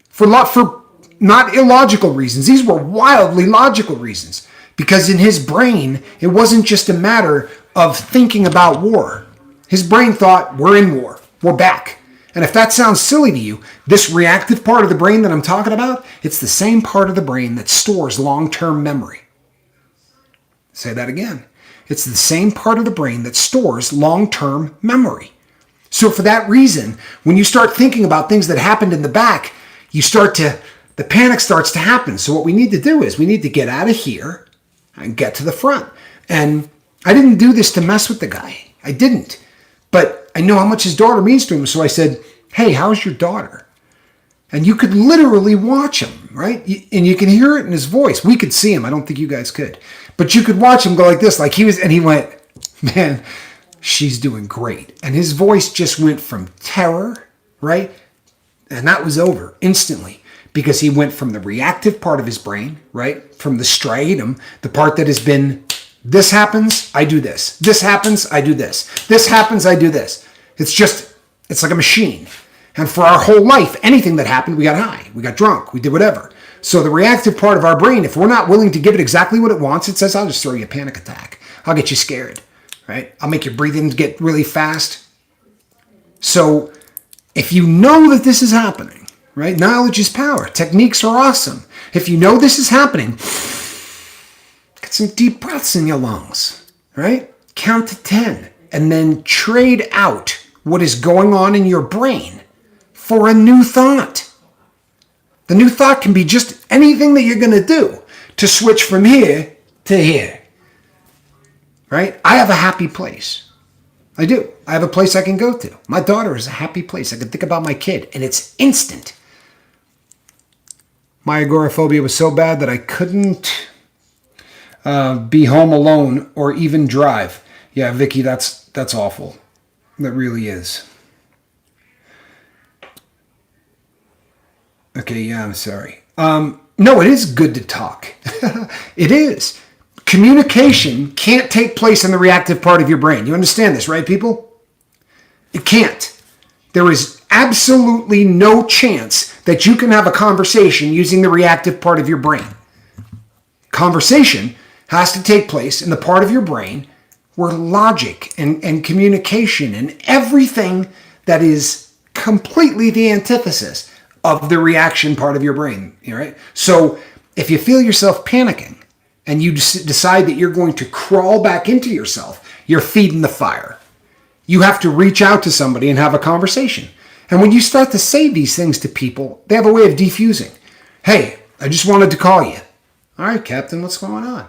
for not illogical reasons. These were wildly logical reasons. Because in his brain, it wasn't just a matter of thinking about war. His brain thought, we're in war. We're back. And if that sounds silly to you, this reactive part of the brain that I'm talking about, it's the same part of the brain that stores long-term memory. Say that again. It's the same part of the brain that stores long-term memory. So for that reason, when you start thinking about things that happened in the back, the panic starts to happen. So what we need to do is we need to get out of here and get to the front. And I didn't do this to mess with the guy. I didn't. But I know how much his daughter means to him. So I said, hey, how's your daughter? And you could literally watch him, right? And you can hear it in his voice. We could see him. I don't think you guys could. But you could watch him go like this. And he went, man, she's doing great. And his voice just went from terror, right? And that was over instantly. Because he went from the reactive part of his brain, right? From the striatum, the part that has been, this happens, I do this. This happens, I do this. This happens, I do this. It's like a machine. And for our whole life, anything that happened, we got high, we got drunk, we did whatever. So the reactive part of our brain, if we're not willing to give it exactly what it wants, it says, I'll just throw you a panic attack. I'll get you scared, right? I'll make your breathing get really fast. So if you know that this is happening, right? Knowledge is power. Techniques are awesome. If you know this is happening, get some deep breaths in your lungs, right? Count to 10 and then trade out what is going on in your brain for a new thought. The new thought can be just anything that you're going to do to switch from here to here, right? I have a happy place. I do. I have a place I can go to. My daughter is a happy place. I can think about my kid and it's instant. My agoraphobia was so bad that I couldn't be home alone or even drive. Yeah, Vicky, that's awful. That really is. Okay, yeah, I'm sorry. No, it is good to talk. It is. Communication can't take place in the reactive part of your brain. You understand this, right, people? It can't. There is absolutely no chance that you can have a conversation using the reactive part of your brain. Conversation has to take place in the part of your brain where logic and communication and everything that is completely the antithesis of the reaction part of your brain. Right? So if you feel yourself panicking and you decide that you're going to crawl back into yourself, you're feeding the fire. You have to reach out to somebody and have a conversation. And when you start to say these things to people, they have a way of defusing. Hey, I just wanted to call you. All right, Captain, what's going on?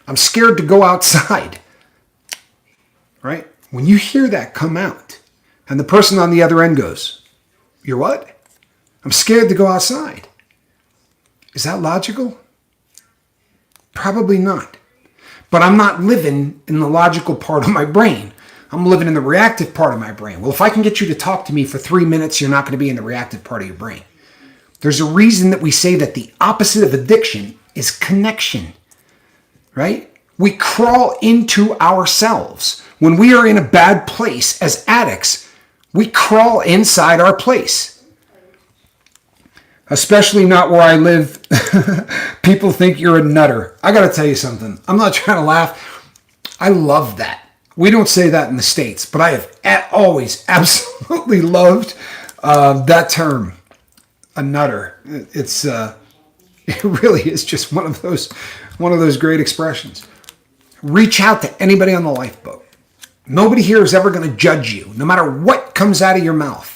I'm scared to go outside. Right? When you hear that come out, and the person on the other end goes, you're what? I'm scared to go outside. Is that logical? Probably not. But I'm not living in the logical part of my brain. I'm living in the reactive part of my brain. Well, if I can get you to talk to me for 3 minutes, you're not going to be in the reactive part of your brain. There's a reason that we say that the opposite of addiction is connection, right? We crawl into ourselves. When we are in a bad place as addicts, we crawl inside our place. Especially not where I live. People think you're a nutter. I got to tell you something. I'm not trying to laugh. I love that. We don't say that in the States, but I have always absolutely loved that term, a nutter. It really is just one of those great expressions. Reach out to anybody on the lifeboat. Nobody here is ever going to judge you, no matter what comes out of your mouth.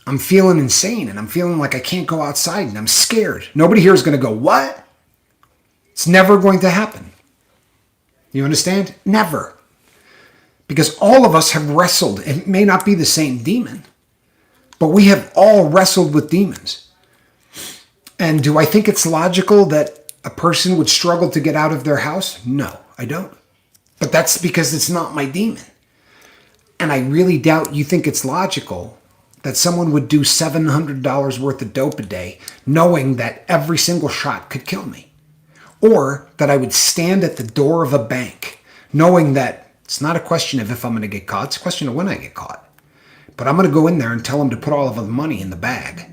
I'm feeling insane, and I'm feeling like I can't go outside, and I'm scared. Nobody here is going to go, what? It's never going to happen. You understand? Never. Because all of us have wrestled. It may not be the same demon, but we have all wrestled with demons. And do I think it's logical that a person would struggle to get out of their house? No, I don't. But that's because it's not my demon. And I really doubt you think it's logical that someone would do $700 worth of dope a day knowing that every single shot could kill me. Or that I would stand at the door of a bank knowing that it's not a question of if I'm going to get caught, it's a question of when I get caught. But I'm going to go in there and tell them to put all of the money in the bag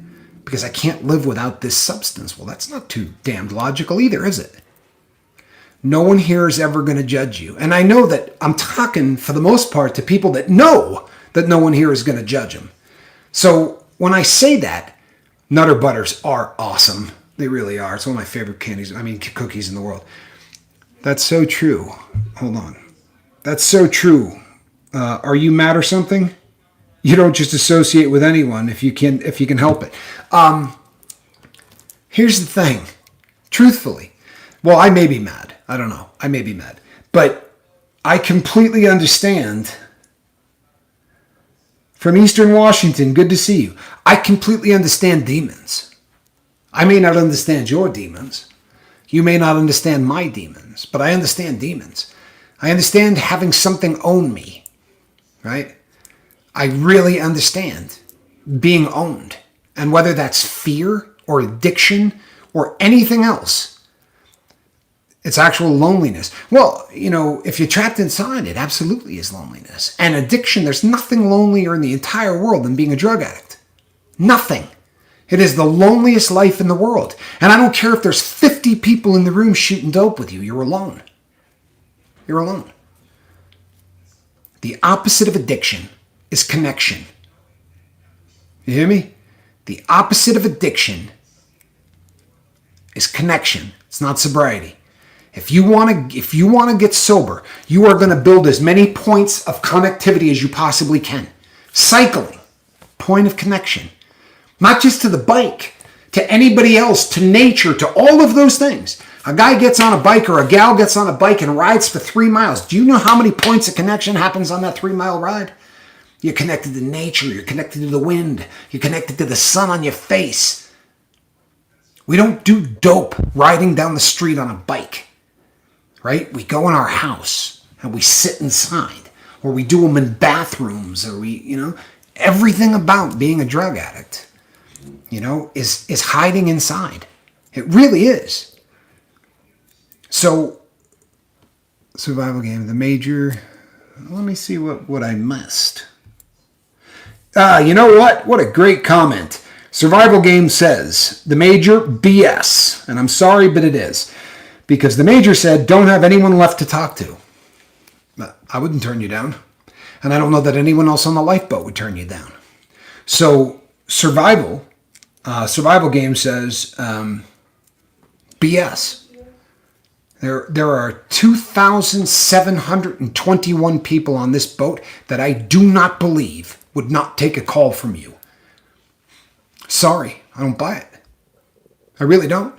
because I can't live without this substance. Well, that's not too damned logical either, is it? No one here is ever going to judge you. And I know that I'm talking, for the most part, to people that know that no one here is going to judge them. So when I say that, Nutter Butters are awesome. They really are. It's one of my favorite cookies in the world. That's so true. Hold on. That's so true. Are you mad or something? You don't just associate with anyone if you can help it. Here's the thing. Truthfully, well, I may be mad. I don't know. I may be mad. But I completely understand. From Eastern Washington, good to see you. I completely understand demons. I may not understand your demons. You may not understand my demons, but I understand demons. I understand having something own me, right? I really understand being owned. And whether that's fear or addiction or anything else, it's actual loneliness. Well, if you're trapped inside, it absolutely is loneliness. And addiction, there's nothing lonelier in the entire world than being a drug addict. Nothing. It is the loneliest life in the world. And I don't care if there's 50 people in the room shooting dope with you. You're alone. You're alone. The opposite of addiction is connection. You hear me? The opposite of addiction is connection. It's not sobriety. If you want to get sober, you are going to build as many points of connectivity as you possibly can. Cycling, point of connection. Not just to the bike, to anybody else, to nature, to all of those things. A guy gets on a bike or a gal gets on a bike and rides for 3 miles. Do you know how many points of connection happens on that 3-mile ride? You're connected to nature. You're connected to the wind. You're connected to the sun on your face. We don't do dope riding down the street on a bike, right? We go in our house and we sit inside, or we do them in bathrooms, or everything about being a drug addict is hiding inside. It really is. So, survival game, the major. Let me see what I missed. You know what? What a great comment. Survival game says, the major, BS. And I'm sorry, but it is. Because the major said, don't have anyone left to talk to. I wouldn't turn you down. And I don't know that anyone else on the lifeboat would turn you down. So, survival game says, BS. There are 2,721 people on this boat that I do not believe would not take a call from you. Sorry, I don't buy it. I really don't.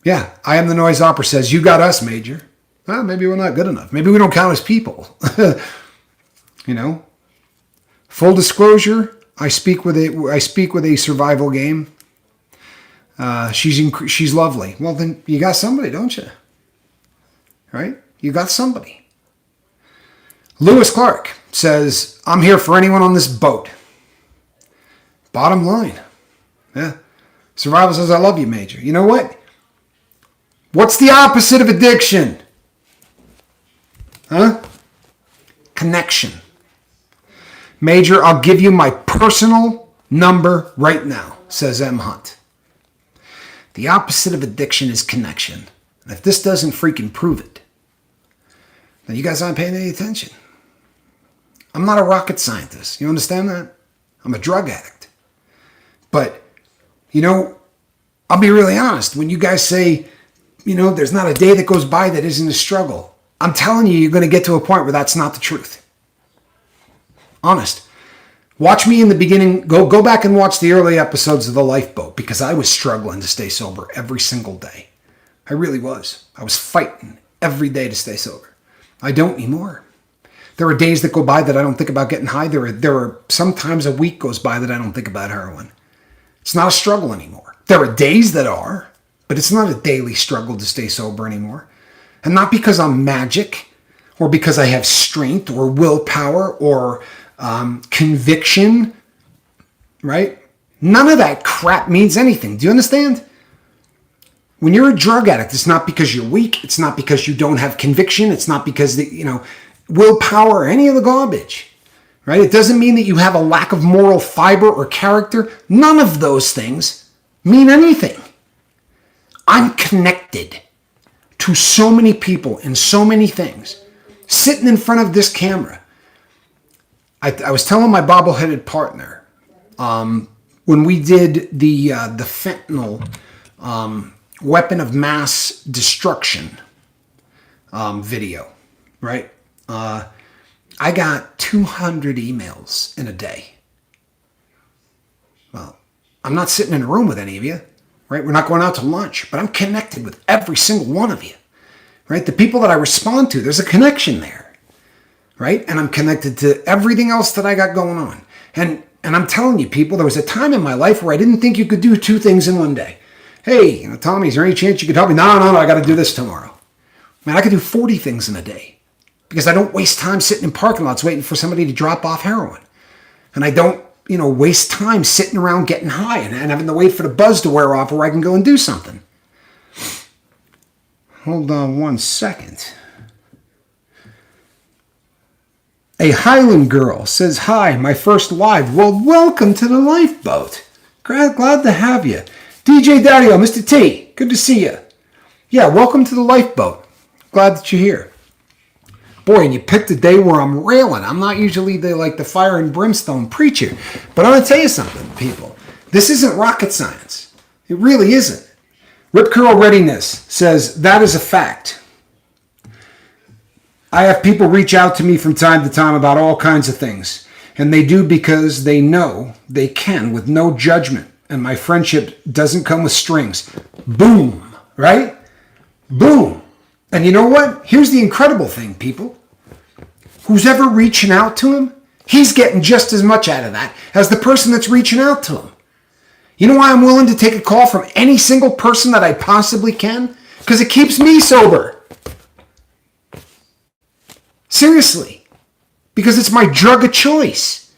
Yeah, I Am the Noise Opera says, you got us, Major. Well, maybe we're not good enough. Maybe we don't count as people. Full disclosure, I speak with a survival game. She's lovely. Well, then you got somebody, don't you? Right? You got somebody. Lewis Clark says, I'm here for anyone on this boat. Bottom line. Yeah. Survival says, I love you, Major. You know what? What's the opposite of addiction? Huh? Connection. Major, I'll give you my personal number right now, says M. Hunt. The opposite of addiction is connection. And if this doesn't freaking prove it, then you guys aren't paying any attention. I'm not a rocket scientist. You understand that? I'm a drug addict. But, I'll be really honest. When you guys say, there's not a day that goes by that isn't a struggle, I'm telling you, you're going to get to a point where that's not the truth. Honest. Watch me in the beginning. Go back and watch the early episodes of The Lifeboat, because I was struggling to stay sober every single day. I really was. I was fighting every day to stay sober. I don't anymore. There are days that go by that I don't think about getting high. There are sometimes a week goes by that I don't think about heroin. It's not a struggle anymore. There are days that are, but it's not a daily struggle to stay sober anymore. And not because I'm magic, or because I have strength or willpower or conviction, right? None of that crap means anything. Do you understand? When you're a drug addict, it's not because you're weak. It's not because you don't have conviction. It's not because, willpower or any of the garbage, right? It doesn't mean that you have a lack of moral fiber or character. None of those things mean anything. I'm connected to so many people and so many things. Sitting in front of this camera, I was telling my bobble-headed partner when we did the fentanyl weapon of mass destruction video, right? I got 200 emails in a day. Well, I'm not sitting in a room with any of you, right? We're not going out to lunch, but I'm connected with every single one of you, right? The people that I respond to, there's a connection there. Right? And I'm connected to everything else that I got going on. And I'm telling you, people, there was a time in my life where I didn't think you could do two things in one day. Hey, Tommy, is there any chance you could help me? No, I got to do this tomorrow. Man, I could do 40 things in a day because I don't waste time sitting in parking lots waiting for somebody to drop off heroin. And I don't, waste time sitting around getting high and having to wait for the buzz to wear off where I can go and do something. Hold on one second. A Highland girl says, hi, my first live. Well, welcome to the Lifeboat. Glad to have you. DJ Dario, Mr. T, good to see you. Yeah, welcome to the Lifeboat. Glad that you're here. Boy, and you picked a day where I'm railing. I'm not usually the fire and brimstone preacher. But I'm going to tell you something, people. This isn't rocket science. It really isn't. Rip Curl Readiness says, that is a fact. I have people reach out to me from time to time about all kinds of things. And they do because they know they can with no judgment. And my friendship doesn't come with strings. Boom. Right? Boom. And you know what? Here's the incredible thing, people. Who's ever reaching out to him, he's getting just as much out of that as the person that's reaching out to him. You know why I'm willing to take a call from any single person that I possibly can? Because it keeps me sober. Seriously. Because it's my drug of choice.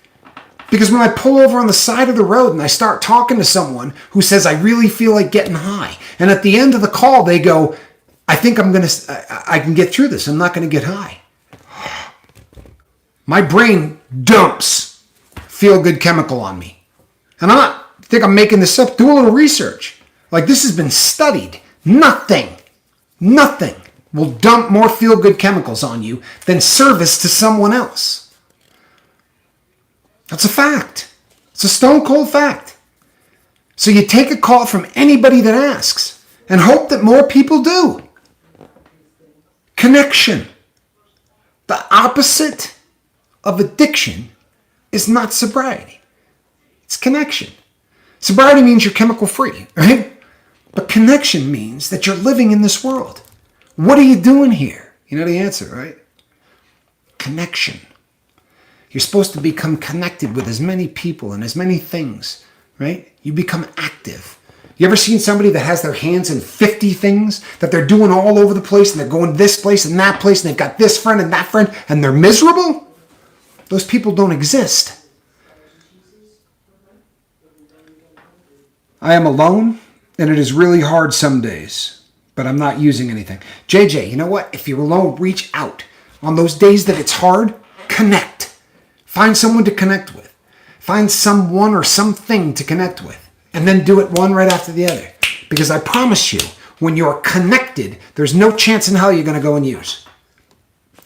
Because when I pull over on the side of the road and I start talking to someone who says, I really feel like getting high. And at the end of the call, they go, I think I can get through this. I'm not going to get high. My brain dumps feel-good chemical on me. And I think I'm making this up. Do a little research. Like, this has been studied. Nothing will dump more feel-good chemicals on you than service to someone else. That's a fact. It's a stone cold fact. So you take a call from anybody that asks and hope that more people do. Connection. The opposite of addiction is not sobriety. It's connection. Sobriety means you're chemical free, right? But connection means that you're living in this world. What are you doing here? You know the answer, right? Connection. You're supposed to become connected with as many people and as many things, right? You become active. You ever seen somebody that has their hands in 50 things that they're doing all over the place and they're going this place and that place and they've got this friend and that friend and they're miserable? Those people don't exist. I am alone and it is really hard some days, but I'm not using anything. JJ, you know what? If you're alone, reach out. On those days that it's hard, connect. Find someone to connect with. Find someone or something to connect with. And then do it one right after the other. Because I promise you, when you're connected, there's no chance in hell you're going to go and use.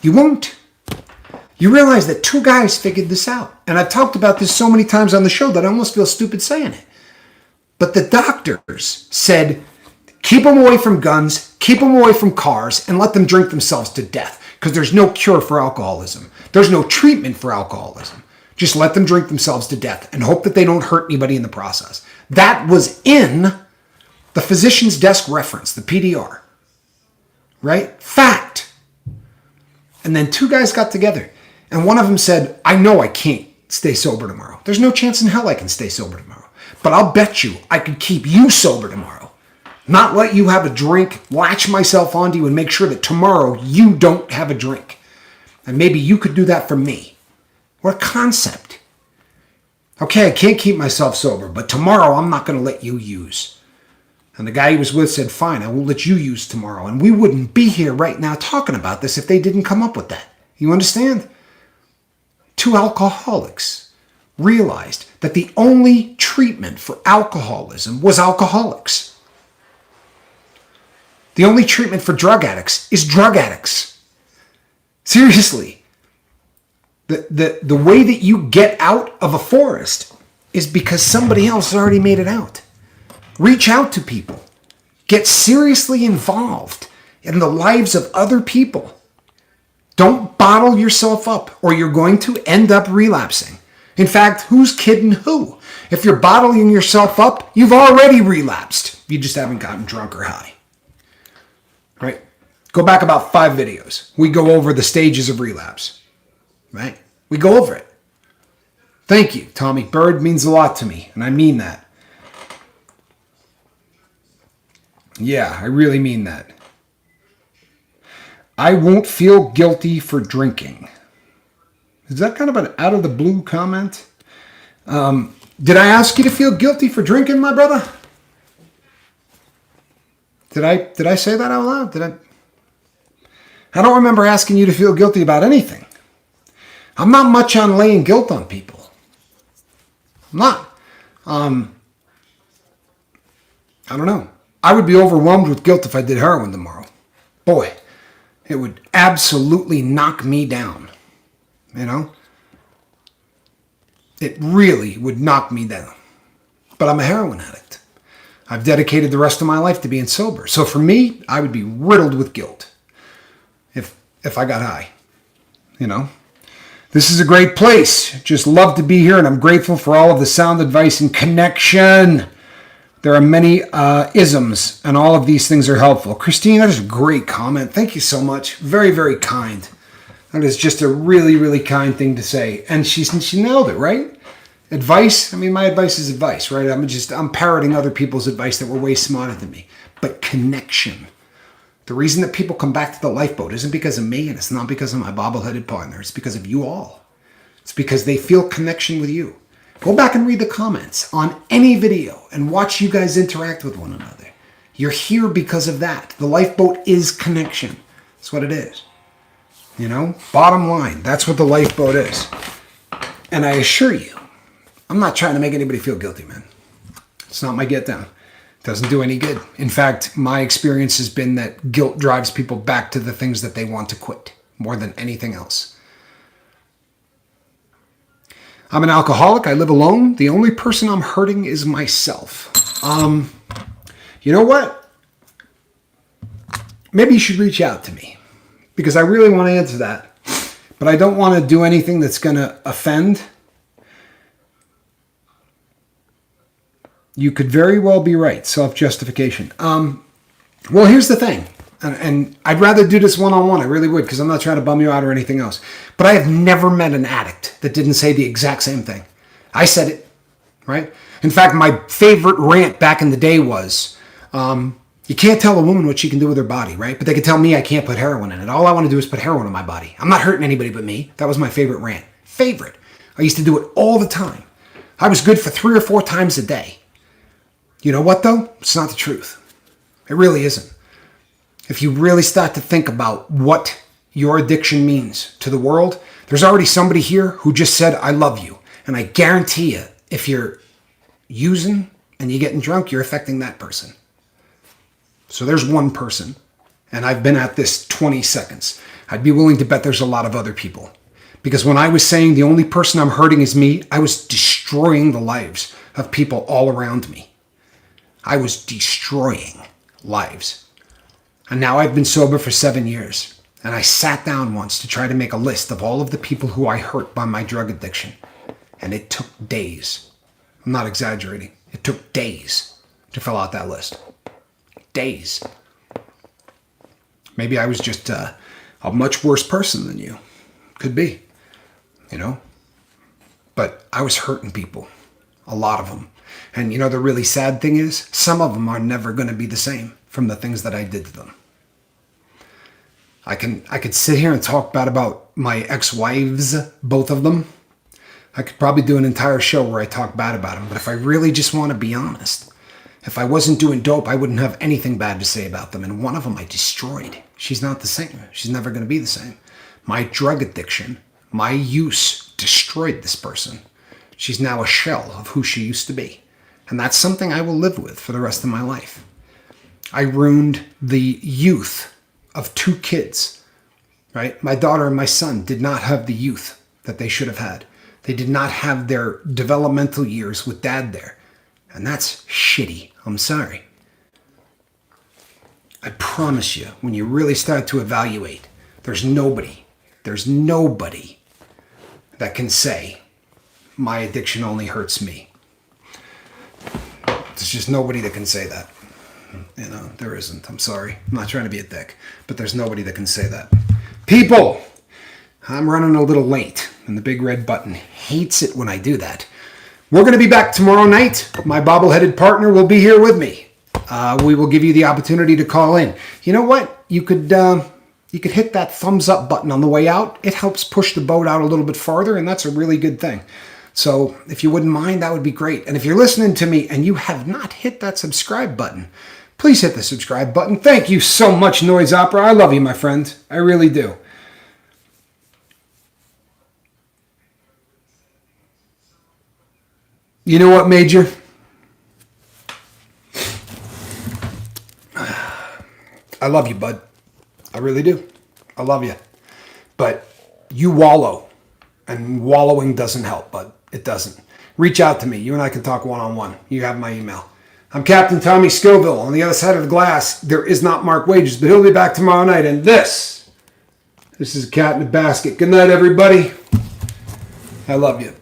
You won't. You realize that two guys figured this out. And I've talked about this so many times on the show that I almost feel stupid saying it. But the doctors said, keep them away from guns, keep them away from cars, and let them drink themselves to death. Because there's no cure for alcoholism. There's no treatment for alcoholism. Just let them drink themselves to death and hope that they don't hurt anybody in the process. That was in the physician's desk reference, the PDR. Right? Fact. And then two guys got together. And one of them said, I know I can't stay sober tomorrow. There's no chance in hell I can stay sober tomorrow. But I'll bet you I could keep you sober tomorrow. Not let you have a drink, latch myself onto you and make sure that tomorrow you don't have a drink. And maybe you could do that for me. What a concept. Okay, I can't keep myself sober, but tomorrow I'm not going to let you use. And the guy he was with said, fine, I won't let you use tomorrow. And we wouldn't be here right now talking about this if they didn't come up with that. You understand? Two alcoholics realized that the only treatment for alcoholism was alcoholics. The only treatment for drug addicts is drug addicts. Seriously. The way that you get out of a forest is because somebody else has already made it out. Reach out to people. Get seriously involved in the lives of other people. Don't bottle yourself up or you're going to end up relapsing. In fact, who's kidding who? If you're bottling yourself up, you've already relapsed. You just haven't gotten drunk or high. Right? Go back about 5 videos. We go over the stages of relapse. Right? We go over it. Thank you, Tommy. Bird means a lot to me, and I mean that. Yeah, I really mean that. I won't feel guilty for drinking. Is that kind of an out of the blue comment? Did I ask you to feel guilty for drinking, my brother? Did I say that out loud? I don't remember asking you to feel guilty about anything. I'm not much on laying guilt on people. I'm not. I don't know. I would be overwhelmed with guilt if I did heroin tomorrow. Boy, it would absolutely knock me down. You know? It really would knock me down. But I'm a heroin addict. I've dedicated the rest of my life to being sober. So for me, I would be riddled with guilt if I got high. You know? This is a great place. Just love to be here, and I'm grateful for all of the sound advice and connection. There are many isms, and all of these things are helpful. Christine, that is a great comment. Thank you so much. Very, very kind. That is just a really, really kind thing to say. And she nailed it, right? Advice, I mean, my advice is advice, right? I'm parroting other people's advice that were way smarter than me. But connection. The reason that people come back to the lifeboat isn't because of me, and it's not because of my bobbleheaded partner. It's because of you all. It's because they feel connection with you. Go back and read the comments on any video and watch you guys interact with one another. You're here because of that. The lifeboat is connection. That's what it is. You know, bottom line, that's what the lifeboat is. And I assure you, I'm not trying to make anybody feel guilty, man. It's not my get down. It doesn't do any good. In fact, my experience has been that guilt drives people back to the things that they want to quit more than anything else. I'm an alcoholic. I live alone. The only person I'm hurting is myself. You know what? Maybe you should reach out to me because I really want to answer that, but I don't want to do anything that's going to offend. You could very well be right. Self-justification. Well, here's the thing, and I'd rather do this one-on-one. I really would, because I'm not trying to bum you out or anything else. But I have never met an addict that didn't say the exact same thing. I said it, right? In fact, my favorite rant back in the day was, you can't tell a woman what she can do with her body, right? But they can tell me I can't put heroin in it. All I want to do is put heroin in my body. I'm not hurting anybody but me. That was my favorite rant. Favorite. I used to do it all the time. I was good for 3 or 4 times a day. You know what, though? It's not the truth. It really isn't. If you really start to think about what your addiction means to the world, there's already somebody here who just said, I love you. And I guarantee you, if you're using and you're getting drunk, you're affecting that person. So there's one person. And I've been at this 20 seconds. I'd be willing to bet there's a lot of other people. Because when I was saying the only person I'm hurting is me, I was destroying the lives of people all around me. I was destroying lives. And now I've been sober for 7 years. And I sat down once to try to make a list of all of the people who I hurt by my drug addiction. And it took days. I'm not exaggerating. It took days to fill out that list. Days. Maybe I was just a much worse person than you. Could be. You know? But I was hurting people. A lot of them. And you know the really sad thing is, some of them are never going to be the same from the things that I did to them. I could sit here and talk bad about my ex-wives, both of them. I could probably do an entire show where I talk bad about them. But if I really just want to be honest, if I wasn't doing dope, I wouldn't have anything bad to say about them. And one of them I destroyed. She's not the same. She's never going to be the same. My drug addiction, my use destroyed this person. She's now a shell of who she used to be. And that's something I will live with for the rest of my life. I ruined the youth of 2 kids, right? My daughter and my son did not have the youth that they should have had. They did not have their developmental years with dad there. And that's shitty. I'm sorry. I promise you, when you really start to evaluate, there's nobody that can say, my addiction only hurts me. There's just nobody that can say that. You know, there isn't. I'm sorry. I'm not trying to be a dick, but there's nobody that can say that. People, I'm running a little late, and the big red button hates it when I do that. We're going to be back tomorrow night. My bobble-headed partner will be here with me. We will give you the opportunity to call in. You know what? You could hit that thumbs up button on the way out. It helps push the boat out a little bit farther, and that's a really good thing. So if you wouldn't mind, that would be great. And if you're listening to me and you have not hit that subscribe button, please hit the subscribe button. Thank you so much, Noise Opera. I love you, my friend. I really do. You know what, Major? I love you, bud. I really do. I love you. But you wallow. And wallowing doesn't help, bud. It doesn't. Reach out to me. You and I can talk one-on-one. You have my email. I'm Captain Tommy Scoville. On the other side of the glass, there is not Mark Wages, but he'll be back tomorrow night. And this is a cat in a basket. Good night, everybody. I love you.